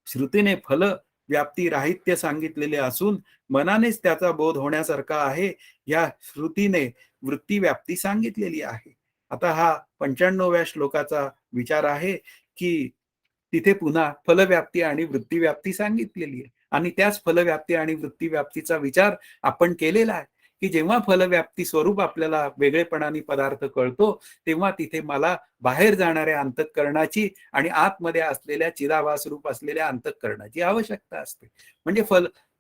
श्रुतीने फल व्याप्ती राहित्य सांगितलेले असून मनानेच त्याचा बोध होण्यासारखा आहे. या श्रुतीने वृत्ती व्याप्ती सांगितलेली आहे. आता हा 95व्या श्लोकाचा विचार आहे, की तिथे पुन्हा फलव्याप्ती आणि वृत्तीव्याप्ती सांगितलेली आहे आणि त्याच फलव्याप्ती आणि वृत्तीव्याप्तीचा विचार आपण केलेला आहे, की जेव्हा फलव्याप्ती स्वरूप आपल्याला वेगळेपणाने पदार्थ कळतो, तेव्हा तिथे मला बाहेर जाणाऱ्या अंतःकरणाची आणि आतमध्ये असलेल्या चिदाभास रूप असलेल्या अंतःकरणाची आवश्यकता असते. म्हणजे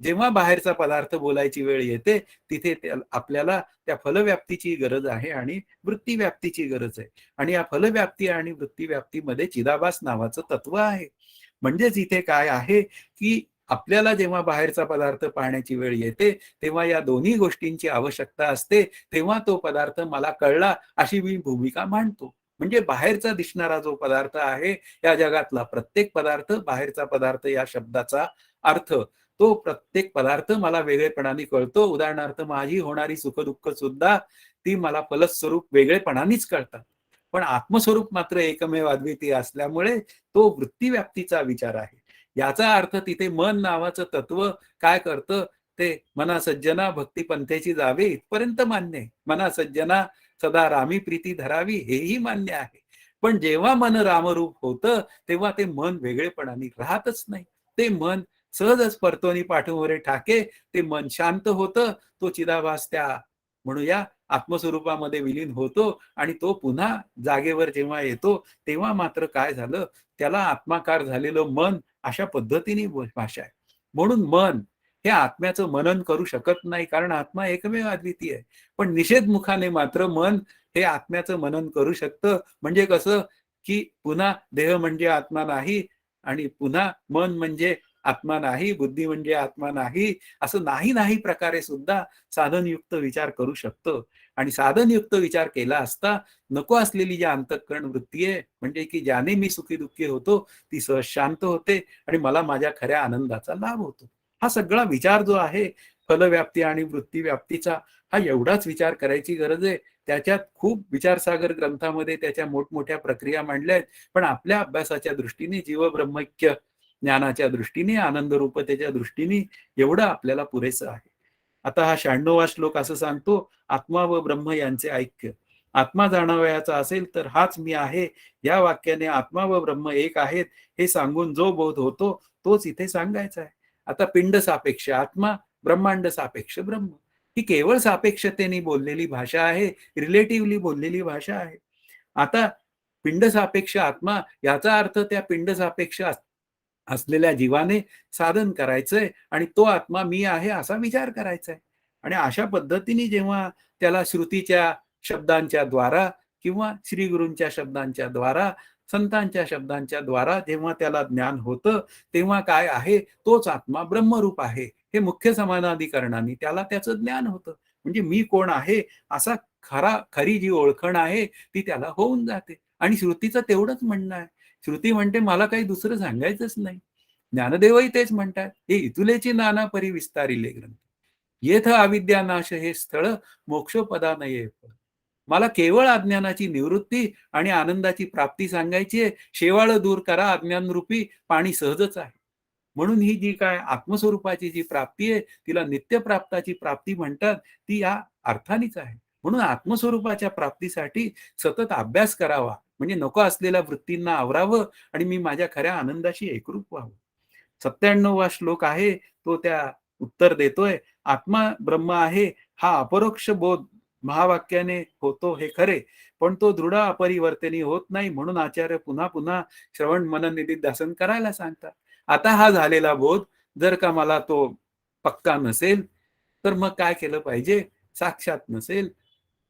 जेव्हा बाहेरचा पदार्थ बोलायची वेळ येते, तिथे आपल्याला त्या फलव्याप्तीची गरज आहे आणि वृत्तीव्याप्तीची गरज आहे. आणि या फलव्याप्ती आणि वृत्तीव्याप्तीमध्ये चिदाभास नावाचं तत्व आहे. म्हणजेच इथे काय आहे, की आपल्याला जेव्हा बाहेरचा पदार्थ पाहण्याची वेळ येते, तेव्हा या दोन्ही गोष्टींची आवश्यकता असते. तेव्हा तो पदार्थ मला कळला अशी मी भूमिका मांडतो. म्हणजे बाहेरचा दिसणारा जो पदार्थ आहे, या जगातला प्रत्येक पदार्थ, बाहेरचा पदार्थ या शब्दाचा अर्थ, तो प्रत्येक पदार्थ मला वेगळेपणाने कळतो. उदाहरणार्थ माझी होणारी सुख-दुःख सुद्धा ती मला फलस्वरूप वेगळेपणानेच कळतात. पण आत्मस्वरूप मात्र एकमेव अद्वितीय असल्यामुळे तो वृत्तीव्याप्तीचा विचार आहे. याचा अर्थ तिथे मन नावाचं तत्व काय करतं, ते मना सज्जना भक्ती पंथेची जावे इथपर्यंत मान्य आहे. मना सज्जना सदा रामी प्रीती धरावी हेही मान्य आहे. पण जेव्हा मन रामरूप होतं, तेव्हा ते मन वेगळेपणाने राहतच नाही. ते मन सहजच परतोनी पाठवरे ठाके, ते मन शांत होतं. तो चिदाभास त्या म्हणूया आत्मस्वरूपामध्ये विलीन होतो आणि तो पुन्हा जागेवर जेव्हा येतो, तेव्हा मात्र काय झालं, त्याला आत्माकार झालेलं मन अशा पद्धतीने भाषा आहे. म्हणून मन हे आत्म्याचं मनन करू शकत नाही, कारण आत्मा एकमेव अद्वितीय आहे. पण निषेधमुखाने मात्र मन हे आत्म्याचं मनन करू शकतं. म्हणजे कसं, की पुन्हा देह म्हणजे आत्मा नाही आणि पुन्हा मन म्हणजे आत्मा नाही, बुद्धी म्हणजे आत्मा नाही, असं नाही नाही प्रकारे सुद्धा साधनयुक्त विचार करू शकतं. आणि साधनयुक्त विचार केला असता नको असलेली जी अंतःकरण वृत्ती आहे, म्हणजे की ज्याने मी सुखी दुःखी होतो, ती सहज शांत होते आणि मला माझ्या खऱ्या आनंदाचा लाभ होतो. हा सगळा विचार जो आहे फलव्याप्ती आणि वृत्तीव्याप्तीचा, हा एवढाच विचार करायची गरज आहे. त्याच्यात खूप विचारसागर ग्रंथामध्ये त्याच्या मोठमोठ्या प्रक्रिया मांडल्या आहेत. पण आपल्या अभ्यासाच्या दृष्टीने जीवब्रह्मैक्य ज्ञानाच्या दृष्टीने, आनंदरूपतेच्या दृष्टीने एवढं आपल्याला पुरेसं आहे. आता हा 96वा श्लोक असं सांगतो, आत्मा व ब्रह्म यांचे ऐक्य. आत्मा जाणावयाचा असेल तर हाच मी आहे. या वाक्याने आत्मा व ब्रह्म एक आहेत हे सांगून जो बोध होतो तोच इथे सांगायचा आहे. आता पिंड सापेक्ष आत्मा, ब्रह्मांड सापेक्ष ब्रह्म. ही केवळ सापेक्षतेने बोललेली भाषा आहे, रिलेटिव्हली बोललेली भाषा आहे. आता पिंड सापेक्ष आत्मा याचा अर्थ त्या पिंड सापेक्ष असलेल्या जीवाने साधन करायचंय आणि तो आत्मा मी आहे असा विचार करायचा आहे. आणि अशा पद्धतीने जेव्हा त्याला श्रुतीच्या शब्दांच्या द्वारा किंवा श्रीगुरूंच्या शब्दांच्या द्वारा, संतांच्या शब्दांच्या द्वारा जेव्हा त्याला ज्ञान होतं, तेव्हा काय आहे, तोच आत्मा ब्रह्मरूप आहे हे मुख्य समानाधिकरणाने त्याला त्याचं ज्ञान होतं. म्हणजे मी कोण आहे असा खरी जी ओळखण आहे ती त्याला होऊन जाते. आणि श्रुतीचं तेवढंच म्हणणं आहे. श्रुती म्हणते मला काही दुसरं सांगायचंच नाही. ज्ञानदेवही तेच म्हणतात. हे इतुलेची नाना परी विस्तारिले ग्रंथ. येथ अविद्या नाश हे स्थळ मोक्षोपदा नये. मला केवळ अज्ञानाची निवृत्ती आणि आनंदाची प्राप्ती सांगायची आहे. शेवाळ दूर करा अज्ञानरूपी पाणी सहजच आहे. म्हणून ही जी काय आत्मस्वरूपाची जी प्राप्ती आहे तिला नित्यप्राप्ताची प्राप्ती म्हणतात. ती या अर्थानेच आहे. म्हणून आत्मस्वरूपाच्या प्राप्तीसाठी सतत अभ्यास करावा. म्हणजे नको असलेल्या वृत्तींना आवरावं आणि मी माझ्या खऱ्या आनंदाशी एकरूप व्हावं. 97वा श्लोक आहे तो त्या उत्तर देतोय. आत्मा ब्रह्म आहे हा अपरोक्ष बोध महावाक्याने होतो हे खरे, पण तो दृढ अपरिवर्तनीय होत नाही. म्हणून आचार्य पुन्हा पुन्हा श्रवण मनन निधिध्यासन करायला सांगतात. आता हा झालेला बोध जर का मला तो पक्का नसेल तर मग काय केलं पाहिजे? साक्षात नसेल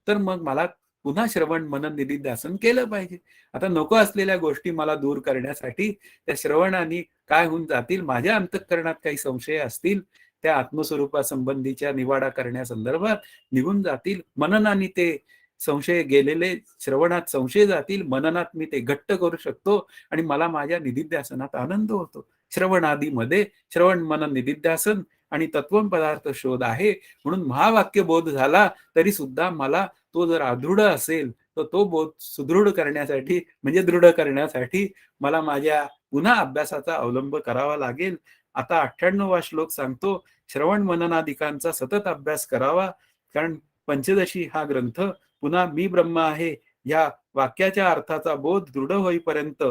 तर मग मला पुन्हा श्रवण मनन निधिध्यासन केलं पाहिजे. आता नको असलेल्या गोष्टी मला दूर करण्यासाठी त्या श्रवणाने काय होऊन जातील, माझ्या अंतःकरणात काही संशय असतील त्या आत्मस्वरूपासंबंधीच्या निवाडा करण्यासंदर्भात निघून जातील. मननाने ते संशय गेलेले श्रवणात संशय जातील. मननात मी ते घट्ट करू शकतो आणि मला माझ्या निधिध्यासनात आनंद होतो. श्रवणादीमध्ये श्रवण मनन निधिध्यासन आणि तत्वम पदार्थ शोध आहे. म्हणून महावाक्य बोध झाला तरी सुद्धा मला तो जर अदृढ असेल तर तो बोध सुदृढ करण्यासाठी म्हणजे दृढ करण्यासाठी मला माझ्या पुन्हा अभ्यासाचा अवलंब करावा लागेल. आता 98वा श्लोक सांगतो, श्रवण मननादिकांचा सतत अभ्यास करावा. कारण पंचदशी हा ग्रंथ पुन्हा मी ब्रह्म आहे या वाक्याच्या अर्थाचा बोध दृढ होईपर्यंत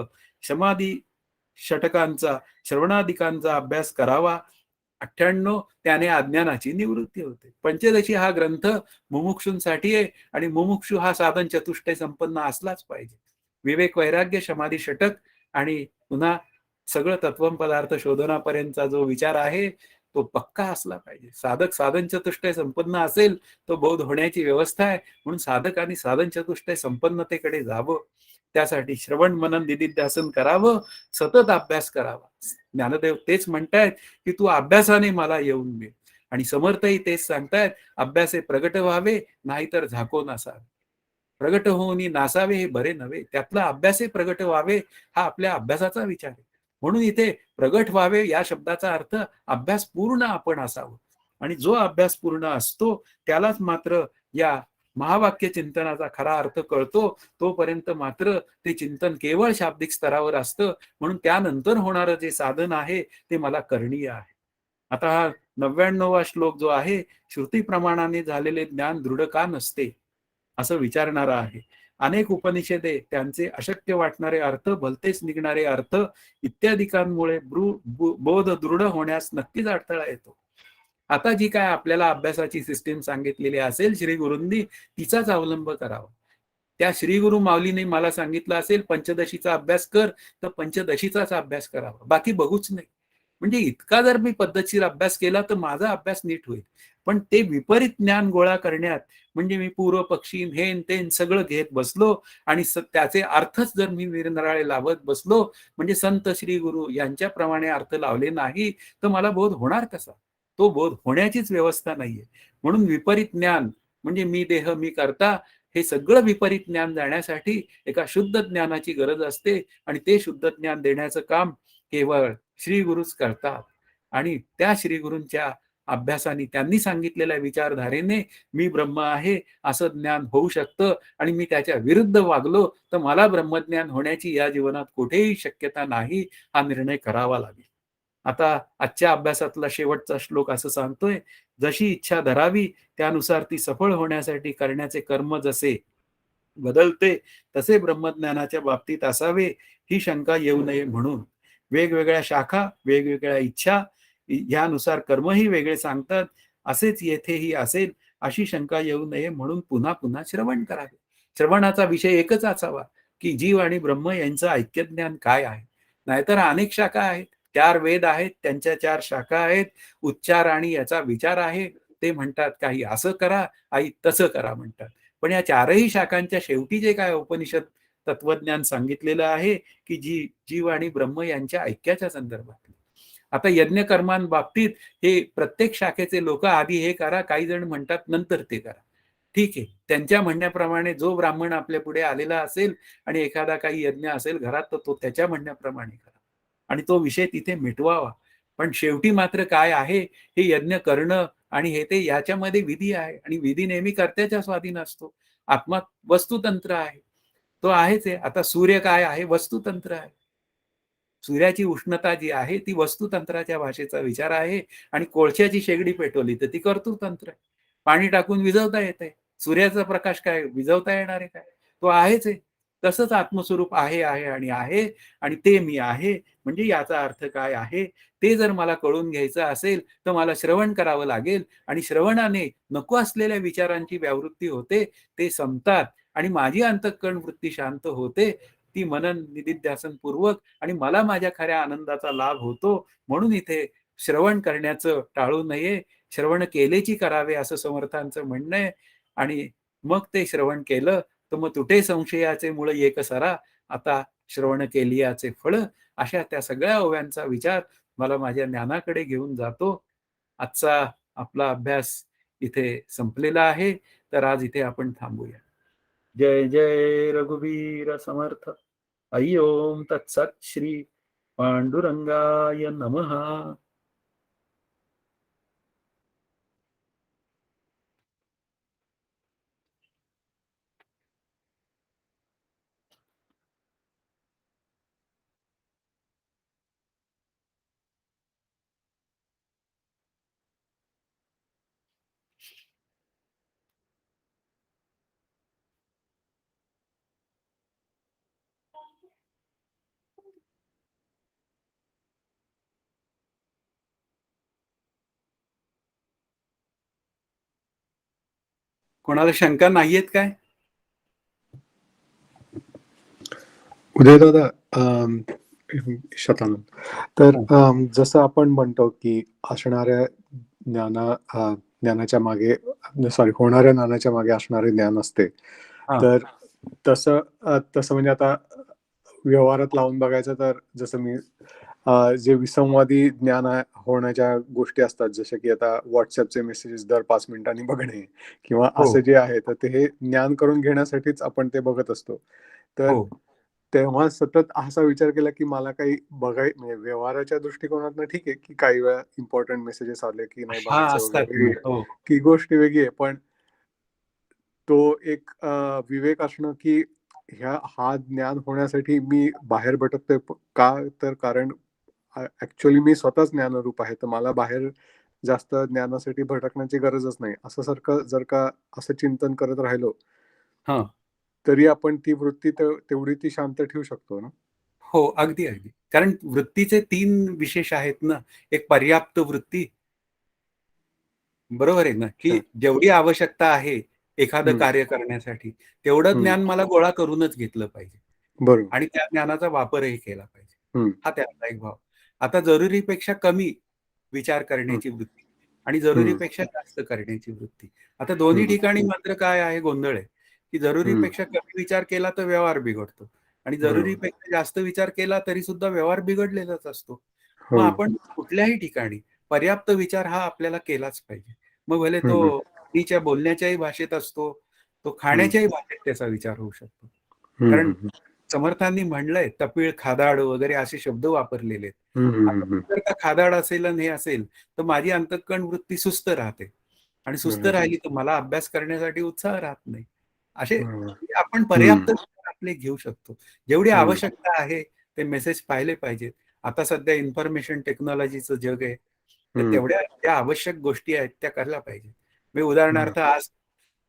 समाधी षटकांचा श्रवणादिकांचा अभ्यास करावा. 98 त्याने अज्ञानाची निवृत्ती होते. पंचदशी हा ग्रंथ मुमुक्षूंसाठी आहे आणि मुमुक्षू हा साधन चतुष्टय संपन्न असलाच पाहिजे. विवेक वैराग्य समाधी षटक आणि पुन्हा सगळं तत्वम पदार्थ शोधनापर्यंतचा जो विचार आहे तो पक्का असला पाहिजे. साधक साधन चतुष्टय संपन्न असेल तो बोध होण्याची व्यवस्था आहे. म्हणून साधकांनी साधन चतुष्टय संपन्नतेकडे जावं. त्यासाठी श्रवण मनन निधिध्यासन करावं, सतत अभ्यास करावा. ज्ञानदेव तेच म्हणतायत की तू अभ्यासाने मला येऊन मिळ. आणि समर्थही तेच सांगतायत, अभ्यासे प्रगट व्हावे नाहीतर झाको नसावे. प्रगट होऊन नासावे हे बरे नव्हे. त्यातला अभ्यासे प्रगट व्हावे हा आपल्या अभ्यासाचा विचार आहे. म्हणून इथे प्रगट व्हावे या शब्दाचा अर्थ अभ्यास पूर्ण आपण असावं. आणि जो अभ्यास पूर्ण असतो त्यालाच मात्र या महावाक्य चिंतनाचा खरा अर्थ कळतो. तोपर्यंत मात्र ते चिंतन केवळ शाब्दिक स्तरावर असतं. म्हणून त्यानंतर होणारं जे साधन आहे ते मला करणीय आहे. आता हा 99वा श्लोक जो आहे, श्रुती प्रमाणाने झालेले ज्ञान दृढ का नसते असं विचारणारा आहे. अनेक उपनिषदे त्यांचे अशक्य वाटणारे अर्थ, भलतेच निघणारे अर्थ इत्यादिकांमुळे बोध दृढ होण्यास नक्कीच अडथळा येतो. आता जी काय आपल्याला अभ्यासाची सिस्टीम सांगितलेली असेल श्री गुरूंनी तिचाच अवलंब करावा. त्या श्री गुरु माऊलीने मला सांगितलं असेल पंचदशीचा अभ्यास कर तर पंचदशीचाच अभ्यास करावा, बाकी बघूच नाही. म्हणजे इतका जर मी पद्धतशीर अभ्यास केला तर माझा अभ्यास नीट होईल. पण ते विपरीत ज्ञान गोळा करण्यात म्हणजे मी पूर्व पक्षी हेन तेन सगळं घेत बसलो आणि त्याचे अर्थच जर मी निरनिराळे लावत बसलो म्हणजे संत श्री गुरु यांच्याप्रमाणे अर्थ लावले नाही तर मला बोध होणार कसा? तो बोध होण्याचीच व्यवस्था नाहीये. म्हणून विपरीत ज्ञान म्हणजे मी देह मी करता हे सगळं विपरीत ज्ञान जाण्यासाठी एका शुद्ध ज्ञानाची गरज असते आणि ते शुद्ध ज्ञान देण्याचं काम केवळ श्री गुरुच करतात. आणि त्या श्री गुरूंच्या अभ्यासाने त्यांनी सांगितलेल्या विचारधारेने मी ब्रह्म आहे असं ज्ञान होऊ शकतं आणि मी त्याच्या विरुद्ध वागलो तर मला ब्रह्मज्ञान होण्याची या जीवनात कुठेही शक्यता नाही. हा निर्णय करावा लागेल. आता आजच्या अभ्यासातला शेवटचा श्लोक असं सांगतोय, जशी इच्छा धरावी त्यानुसार ती सफळ होण्यासाठी करण्याचे कर्म जसे बदलते तसे ब्रह्मज्ञानाच्या बाबतीत असावे ही शंका येऊ नये. म्हणून वेगवेगळ्या शाखा वेगवेगळ्या इच्छा यानुसार कर्मही वेगळे सांगतात. असेच येथेही असेल अशी शंका येऊ नये म्हणून पुन्हा पुन्हा श्रवण करावे. श्रवणाचा विषय एकच असावा की जीव आणि ब्रह्म यांचं ऐक्यज्ञान काय आहे. नाहीतर अनेक शाखा आहेत, 4 वेद आहेत, त्यांच्या 4 शाखा आहेत, उच्चार आणि याचा विचार आहे. ते म्हणतात काही असं करा, आई तसं करा म्हणतात. पण या 4ही शाखांच्या शेवटी जे काय उपनिषद तत्वज्ञान सांगितलेलं आहे की जीव आणि ब्रह्म यांच्या ऐक्याच्या संदर्भात. आता यज्ञ कर्मांबाबतीत हे प्रत्येक शाखेचे लोक आधी हे करा, काही जण म्हणतात नंतर ते करा. ठीक आहे, त्यांच्या म्हणण्याप्रमाणे जो ब्राह्मण आपल्या पुढे आलेला असेल आणि एखादा काही यज्ञ असेल घरात, तर तो त्याच्या म्हणण्याप्रमाणे करा आणि तो विषय तिथे मिटवावा. पण शेवटी मात्र काय आहे, हे यज्ञ करणं आणि हे ते याच्यामध्ये विधी आहे आणि विधी नेहमी कर्त्याच्या स्वाधीन असतो. आत्मा वस्तुतंत्र आहे, तो आहेच आहे. आता सूर्य काय आहे, वस्तुतंत्र आहे. सूर्याची उष्णता जी आहे ती वस्तुतंत्राच्या भाषेचा विचार आहे आणि कोळशाची शेगडी पेटवली तर ती कर्तृतंत्र आहे. पाणी टाकून विझवता येते. सूर्याचा प्रकाश काय विझवता येणार आहे काय? तो आहेच आहे. तसंच आत्मस्वरूप आहे आणि ते मी आहे. म्हणजे याचा अर्थ काय आहे ते जर मला कळून घ्यायचं असेल तर मला श्रवण करावं लागेल आणि श्रवणाने नको असलेल्या विचारांची व्यावृत्ती होते, ते संपतात आणि माझी अंतःकरण वृत्ती शांत होते. ती मनन निदिध्यासन पूर्वक आणि मला माझ्या खऱ्या आनंदाचा लाभ होतो. म्हणून इथे श्रवण करण्याचं टाळू नये, श्रवण केलेची करावे असं समर्थांचं म्हणणं आहे. आणि मग ते श्रवण केलं तर मग तुटे संशयाचे मूळ एक सरा, आता श्रवण केलियाचे फळ, अशा त्या सगळ्या ओव्यांचा विचार मला माझ्या ज्ञानाकडे घेऊन जातो. आजचा आपला अभ्यास इथे संपलेला आहे, तर आज इथे आपण थांबूया. जय जय रघुवीर समर्थ. हरि ओम तत्सत. श्री पांडुरंगाय नमः. कोणाला शंका नाहीयेत काय? उदय दादा, शतानंद, तर जसं आपण म्हणतो की असणाऱ्या ज्ञानाच्या मागे, सॉरी, होणाऱ्या ज्ञानाच्या मागे असणारे ज्ञान असते, तर तसं म्हणजे आता व्यवहारात लावून बघायचं तर जसं मी जे विसंवादी ज्ञान होण्याच्या गोष्टी असतात, जसे की आता व्हॉट्सअपचे मेसेजेस दर 5 मिनिटांनी बघणे किंवा असं जे आहे, तर ते हे ज्ञान करून घेण्यासाठीच आपण ते बघत असतो. तर तेव्हा सतत असा विचार केला की मला काही म्हणजे व्यवहाराच्या दृष्टिकोनातून ठीक आहे की काही वेळा इम्पॉर्टंट मेसेजेस आले की नाही बघायचं वगैरे, की गोष्ट वेगळी आहे, पण तो एक विवेक असणं की हा ज्ञान होण्यासाठी मी बाहेर भटकतोय का, तर कारण ऍक्च्युअली मी स्वतःच ज्ञानरूप आहे, तर मला बाहेर जास्त ज्ञानासाठी भटकण्याची गरजच नाही, असं सारखं जर का असं चिंतन करत राहिलो तरी आपण ती वृत्ती तेवढी ती शांत ठेवू शकतो ना. हो, अगदी अगदी. कारण वृत्तीचे 3 विशेष आहेत ना. एक पर्याप्त वृत्ती, बरोबर आहे ना, की जेवढी आवश्यकता आहे एखादं कार्य करण्यासाठी तेवढं ज्ञान मला गोळा करूनच घेतलं पाहिजे, बरोबर, आणि त्या ज्ञानाचा वापरही केला पाहिजे. हा त्यातला एक भाव. आता जरुरीपेक्षा कमी विचार करण्याची वृत्ती आणि जरुरीपेक्षा जास्त करण्याची वृत्ती. आता दोन्ही ठिकाणी मात्र काय आहे, गोंधळ आहे, की जरुरीपेक्षा कमी विचार केला तर व्यवहार बिघडतो आणि जरुरीपेक्षा जास्त विचार केला तरी सुद्धा व्यवहार बिघडलेलाच असतो. मग आपण कुठल्याही ठिकाणी पर्याप्त विचार हा आपल्याला केलाच पाहिजे. मग भले तो तिच्या बोलण्याच्याही भाषेत असतो, तो खाण्याच्याही भाषेत त्याचा विचार होऊ शकतो. कारण समर्थांनी म्हणलंय तपीळ, खादाड वगैरे असे शब्द वापरलेले आहेत. जर का खादाड असेल आणि हे असेल तर माझी अंतःकरण वृत्ती सुस्त राहते आणि सुस्त राहिली तर मला अभ्यास करण्यासाठी उत्साह राहत नाही. असे आपण पर्याप्त आपले घेऊ शकतो. जेवढी आवश्यकता आहे ते मेसेज पाहिले पाहिजेत. आता सध्या इन्फॉर्मेशन टेक्नॉलॉजीचं जग आहे, तर तेवढ्या ज्या आवश्यक गोष्टी आहेत त्या करायला पाहिजे. मी उदाहरणार्थ आज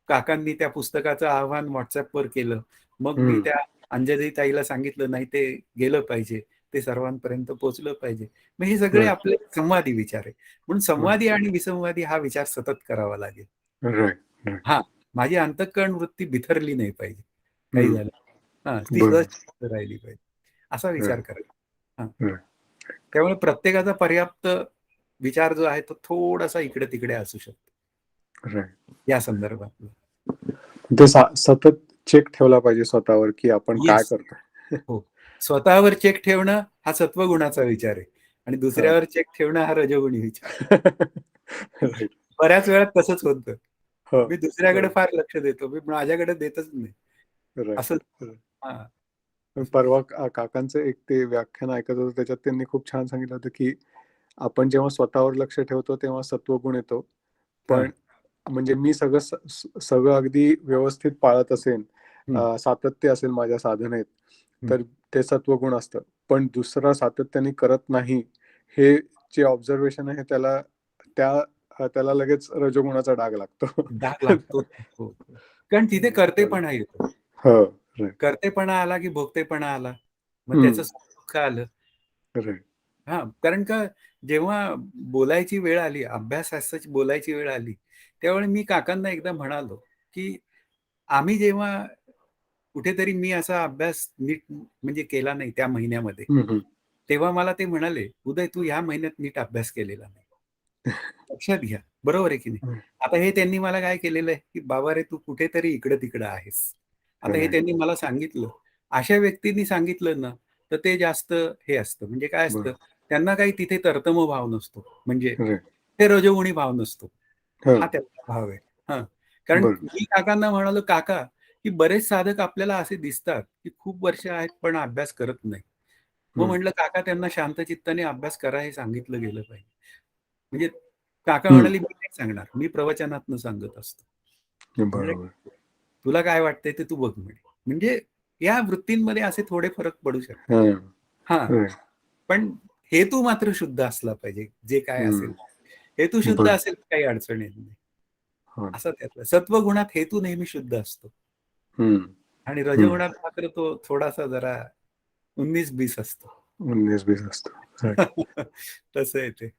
काकांनी त्या पुस्तकाचं आव्हान व्हॉट्सअपवर केलं, मग मी त्या अंजली ताईला सांगितलं नाही ते गेलं पाहिजे, ते सर्वांपर्यंत पोहोचलं पाहिजे. मग हे सगळे आपले संवादी विचार आहे. म्हणून संवादी आणि विसंवादी हा विचार सतत करावा लागेल. हा, माझी अंतःकरण वृत्ती बिथरली नाही पाहिजे, काही झालं ती सहज राहिली पाहिजे, असा विचार करायचा. त्यामुळे प्रत्येकाचा पर्याप्त विचार जो आहे तो थोडासा इकडे तिकडे असू शकतो या संदर्भात. ते सतत चेक ठेवला पाहिजे स्वतःवर की आपण काय करतो. हो, स्वतःवर चेक ठेवणं हा सत्वगुणाचा विचार आहे आणि दुसऱ्यावर चेक ठेवणं हा रजोगुणी विचार. बऱ्याच वेळा तसंच होतं. हो, मी दुसऱ्याकडे बरोबर. फार लक्ष देतो. मी माझ्याकडे देतच नाही. राइट, असं राइट. हां. पण परवा काकांचं एक ते व्याख्यान ऐकत होतो, त्याच्यात त्यांनी खूप छान सांगितलं होतं, की आपण जेव्हा स्वतःवर लक्ष ठेवतो, तेव्हा सत्वगुण येतो. हां. पण म्हणजे मी सगळं अगदी व्यवस्थित पाळत असेन, हं, सातत्य असेल माझ्या साधनेत, हं. तर ते सत्वगुण असतं. पण दुसरा सातत्याने करत नाही, हे जे ऑब्झर्वेशन आहे त्याला लगेच रजोगुणाचा डाग लागतो. डाग लागतो. हो, हो. कारण तिथे कर्तेपणा येतो. हो, राइट. कर्तेपणा आला की भोगतेपणा आला. मग हं, त्याचं सुख-दुःख आलं. राइट. हां, कारण का जेव्हा बोलायची वेळ आली, अभ्यासासच बोलायची वेळ आली, त्यावेळी मी काकांना एकदा म्हणालो, की आम्ही जेव्हा कुठेतरी मी असा अभ्यास नीट म्हणजे केला नाही त्या महिन्यामध्ये, हं, हं. तेव्हा मला ते म्हणाले, "उदय तू ह्या महिन्यात नीट अभ्यास केलेला नाही." लक्षात घ्या. बरोबर आहे की नाही? हं, आता हे त्यांनी मला काय केलेलं आहे, की "बाबा रे, तू कुठेतरी इकडं-तिकडं आहेस." आता हे राइट. त्यांनी मला सांगितलं. अशा व्यक्तींनी सांगितलं ना, तर ते जास्त हे असतं. म्हणजे काय असतं, बरोबर. त्यांना काही तिथे तरतम भाव नसतो. म्हणजे राइट. ते रजोगुणी भाव नसतो. हां, हा त्याचा भाव आहे. हां. कारण बरोबर. मी काकांना म्हणालो, "काका, की बरेच साधक आपल्याला असे दिसतात, की खूप वर्ष आहेत पण अभ्यास करत नाही." मग हं, म्हटलं, "काका त्यांना शांत चित्ताने अभ्यास करा हे सांगितलं गेलं पाहिजे." म्हणजे काका हं. म्हणाले, "मी नाही सांगणार. मी प्रवचनातनं सांगत असतो." म्हटलं, बरोबर. "ठीक आहे. तुला काय वाटतंय ते तू बघ" म्हणे. म्हणजे या वृत्तींमध्ये असे थोडे फरक पडू शकतात. हां, हां, राइट. पण हेतू मात्र शुद्ध असला पाहिजे, जे काय हं. असेल. हेतू शुद्ध बरं. असेल तर काही अडचण येत नाही. हो ना. असं त्यातलं. सत्वगुणात हेतू नेहमी शुद्ध असतो हं, आणि हं. रजोगुणात मात्र तो थोडासा जरा 19-20 असतो. 19-20 असतो. राइट. तसं आहे ते.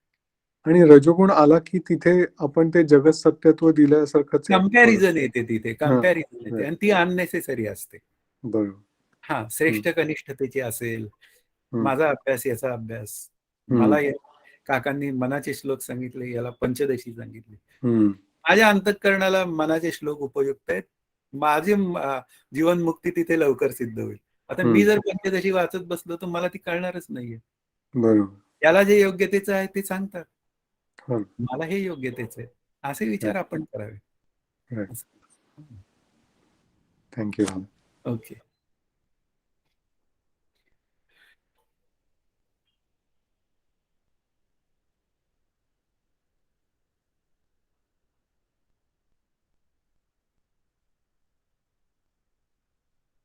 आणि रजोगुण आला की तिथे आपण ते जगत सत्यत्व दिल्यासारखंच आहे कंपॅरिझन थोडंसं. येते तिथे, हां, कंपॅरिझन येते राइट. आणि ती अननेसेसरी असते. बरोबर. हां, हं, श्रेष्ठ कनिष्ठतेची असेल, हं, माझा अभ्यास, याचा अभ्यास. हं, मला हे काकांनी मनाचे श्लोक सांगितले, याला पंचदशी सांगितली. हं, माझ्या अंतःकरणाला मनाचे श्लोक उपयुक्त आहेत. माझी जीवनमुक्ती तिथे लवकर सिद्ध होईल. आता मी हं. जर पंचदशी वाचत बसलो, तर मला ती कळणारच नाहीये. बरोबर. त्याला जे योग्यतेचं आहे ते सांगतात. हो ना. मला हे योग्यतेचं आहे. असे विचार राइट, आपण करावे. राइट. असं. Thank you. ओके.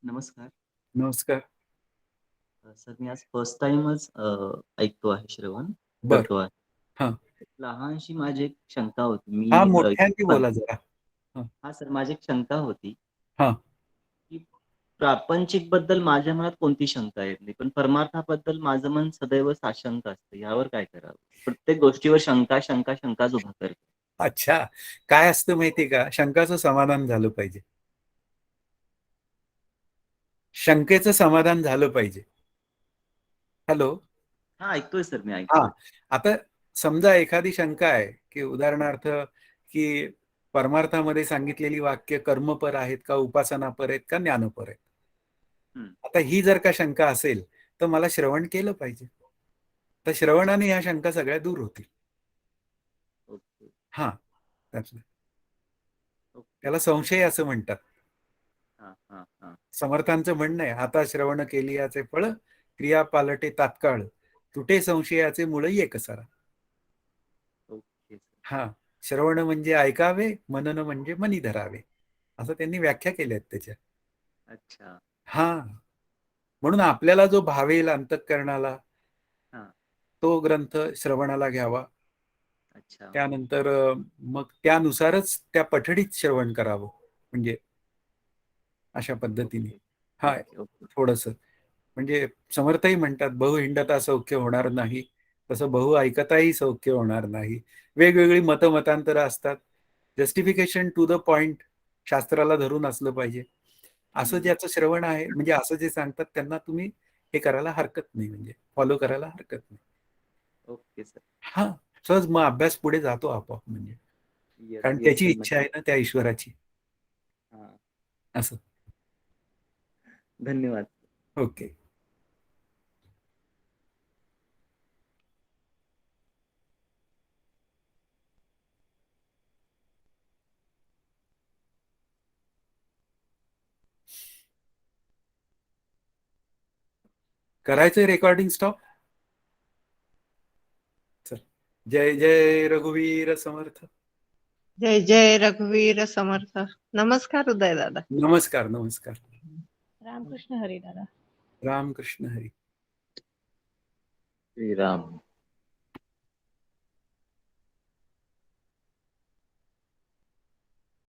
नमस्कार. नमस्कार. सर मी आज फर्स्ट टाईमच ऐकतो आहे श्रवण, बरं. करतो आहे. हां. एक लहानशी माझी एक शंका होती. हां, मी मोठ्याने बोला जरा. हां, हां, सर माझी एक शंका होती, हां. की प्रापंचिकबद्दल माझ्या मनात कोणती शंका येत नाही. पण परमार्थाबद्दल माझं मन सदैव साशंक असतं. यावर काय करावं? प्रत्येक गोष्टीवर शंका, शंका, शंकाच उभा करते. अच्छा. काय असतं माहिती का? शंकाचं समाधान झालं पाहिजे. शंकेचं समाधान झालं पाहिजे. हॅलो? हां, ऐकतोय सर मी हां. ऐकतोय. आता समजा एखादी शंका आहे, की उदाहरणार्थ, की परमार्थामध्ये सांगितलेली वाक्य कर्मपर आहेत का, उपासनापर आहेत का, ज्ञानपर आहेत? हं. आता ही जर का शंका असेल, तर मला श्रवण केलं पाहिजे. तर श्रवणाने ह्या शंका सगळ्या दूर होतील. ओके, हां, त्यातलं. ओके. त्याला संशय असं म्हणतात. हां, हां, हां. समर्थांचं म्हणणं आहे, "आता श्रवण केलियाचे फळ, क्रिया पालटे तात्काळ, तुटे संशयाचे मूळ एकसारा." Okay sir. हां, श्रवण म्हणजे ऐकावे, मनन म्हणजे मनी धरावे. असं त्यांनी व्याख्या केल्या आहेत त्याच्या. अच्छा. हां, म्हणून आपल्याला जो भावेल अंतःकरणाला, हां. तो ग्रंथ श्रवणाला घ्यावा. अच्छा. त्यानंतर मग त्यानुसारच त्या पठडीत श्रवण करावं. म्हणजे अशा पद्धतीने. ओके. हां, ओके, ओके. थोडंसं. म्हणजे समर्थही म्हणतात, "बहु हिंडता सौख्य होणार नाही, तसं बहु ऐकताही सौख्य होणार नाही." वेगवेगळी मतांतरं असतात. जस्टिफिकेशन टू द पॉइंट शास्त्राला धरून असलं पाहिजे. असं हं. ज्याचं श्रवण आहे, म्हणजे असं जे सांगतात त्यांना तुम्ही हे करायला हरकत नाही, म्हणजे फॉलो करायला हरकत नाही. Okay sir. हां, सहज मग अभ्यास पुढे जातो आपोआप म्हणजे. येस, कारण येस त्याची सर. इच्छा आहे ना त्या ईश्वराची. हां. असं. धन्यवाद. ओके. करायचंय रेकॉर्डिंग स्टॉप. चल. जय जय रघुवीर समर्थ. जय जय रघुवीर समर्थ. नमस्कार उदय दादा. नमस्कार नमस्कार. रामकृष्ण हरी दादा. रामकृष्ण हरी. श्रीराम.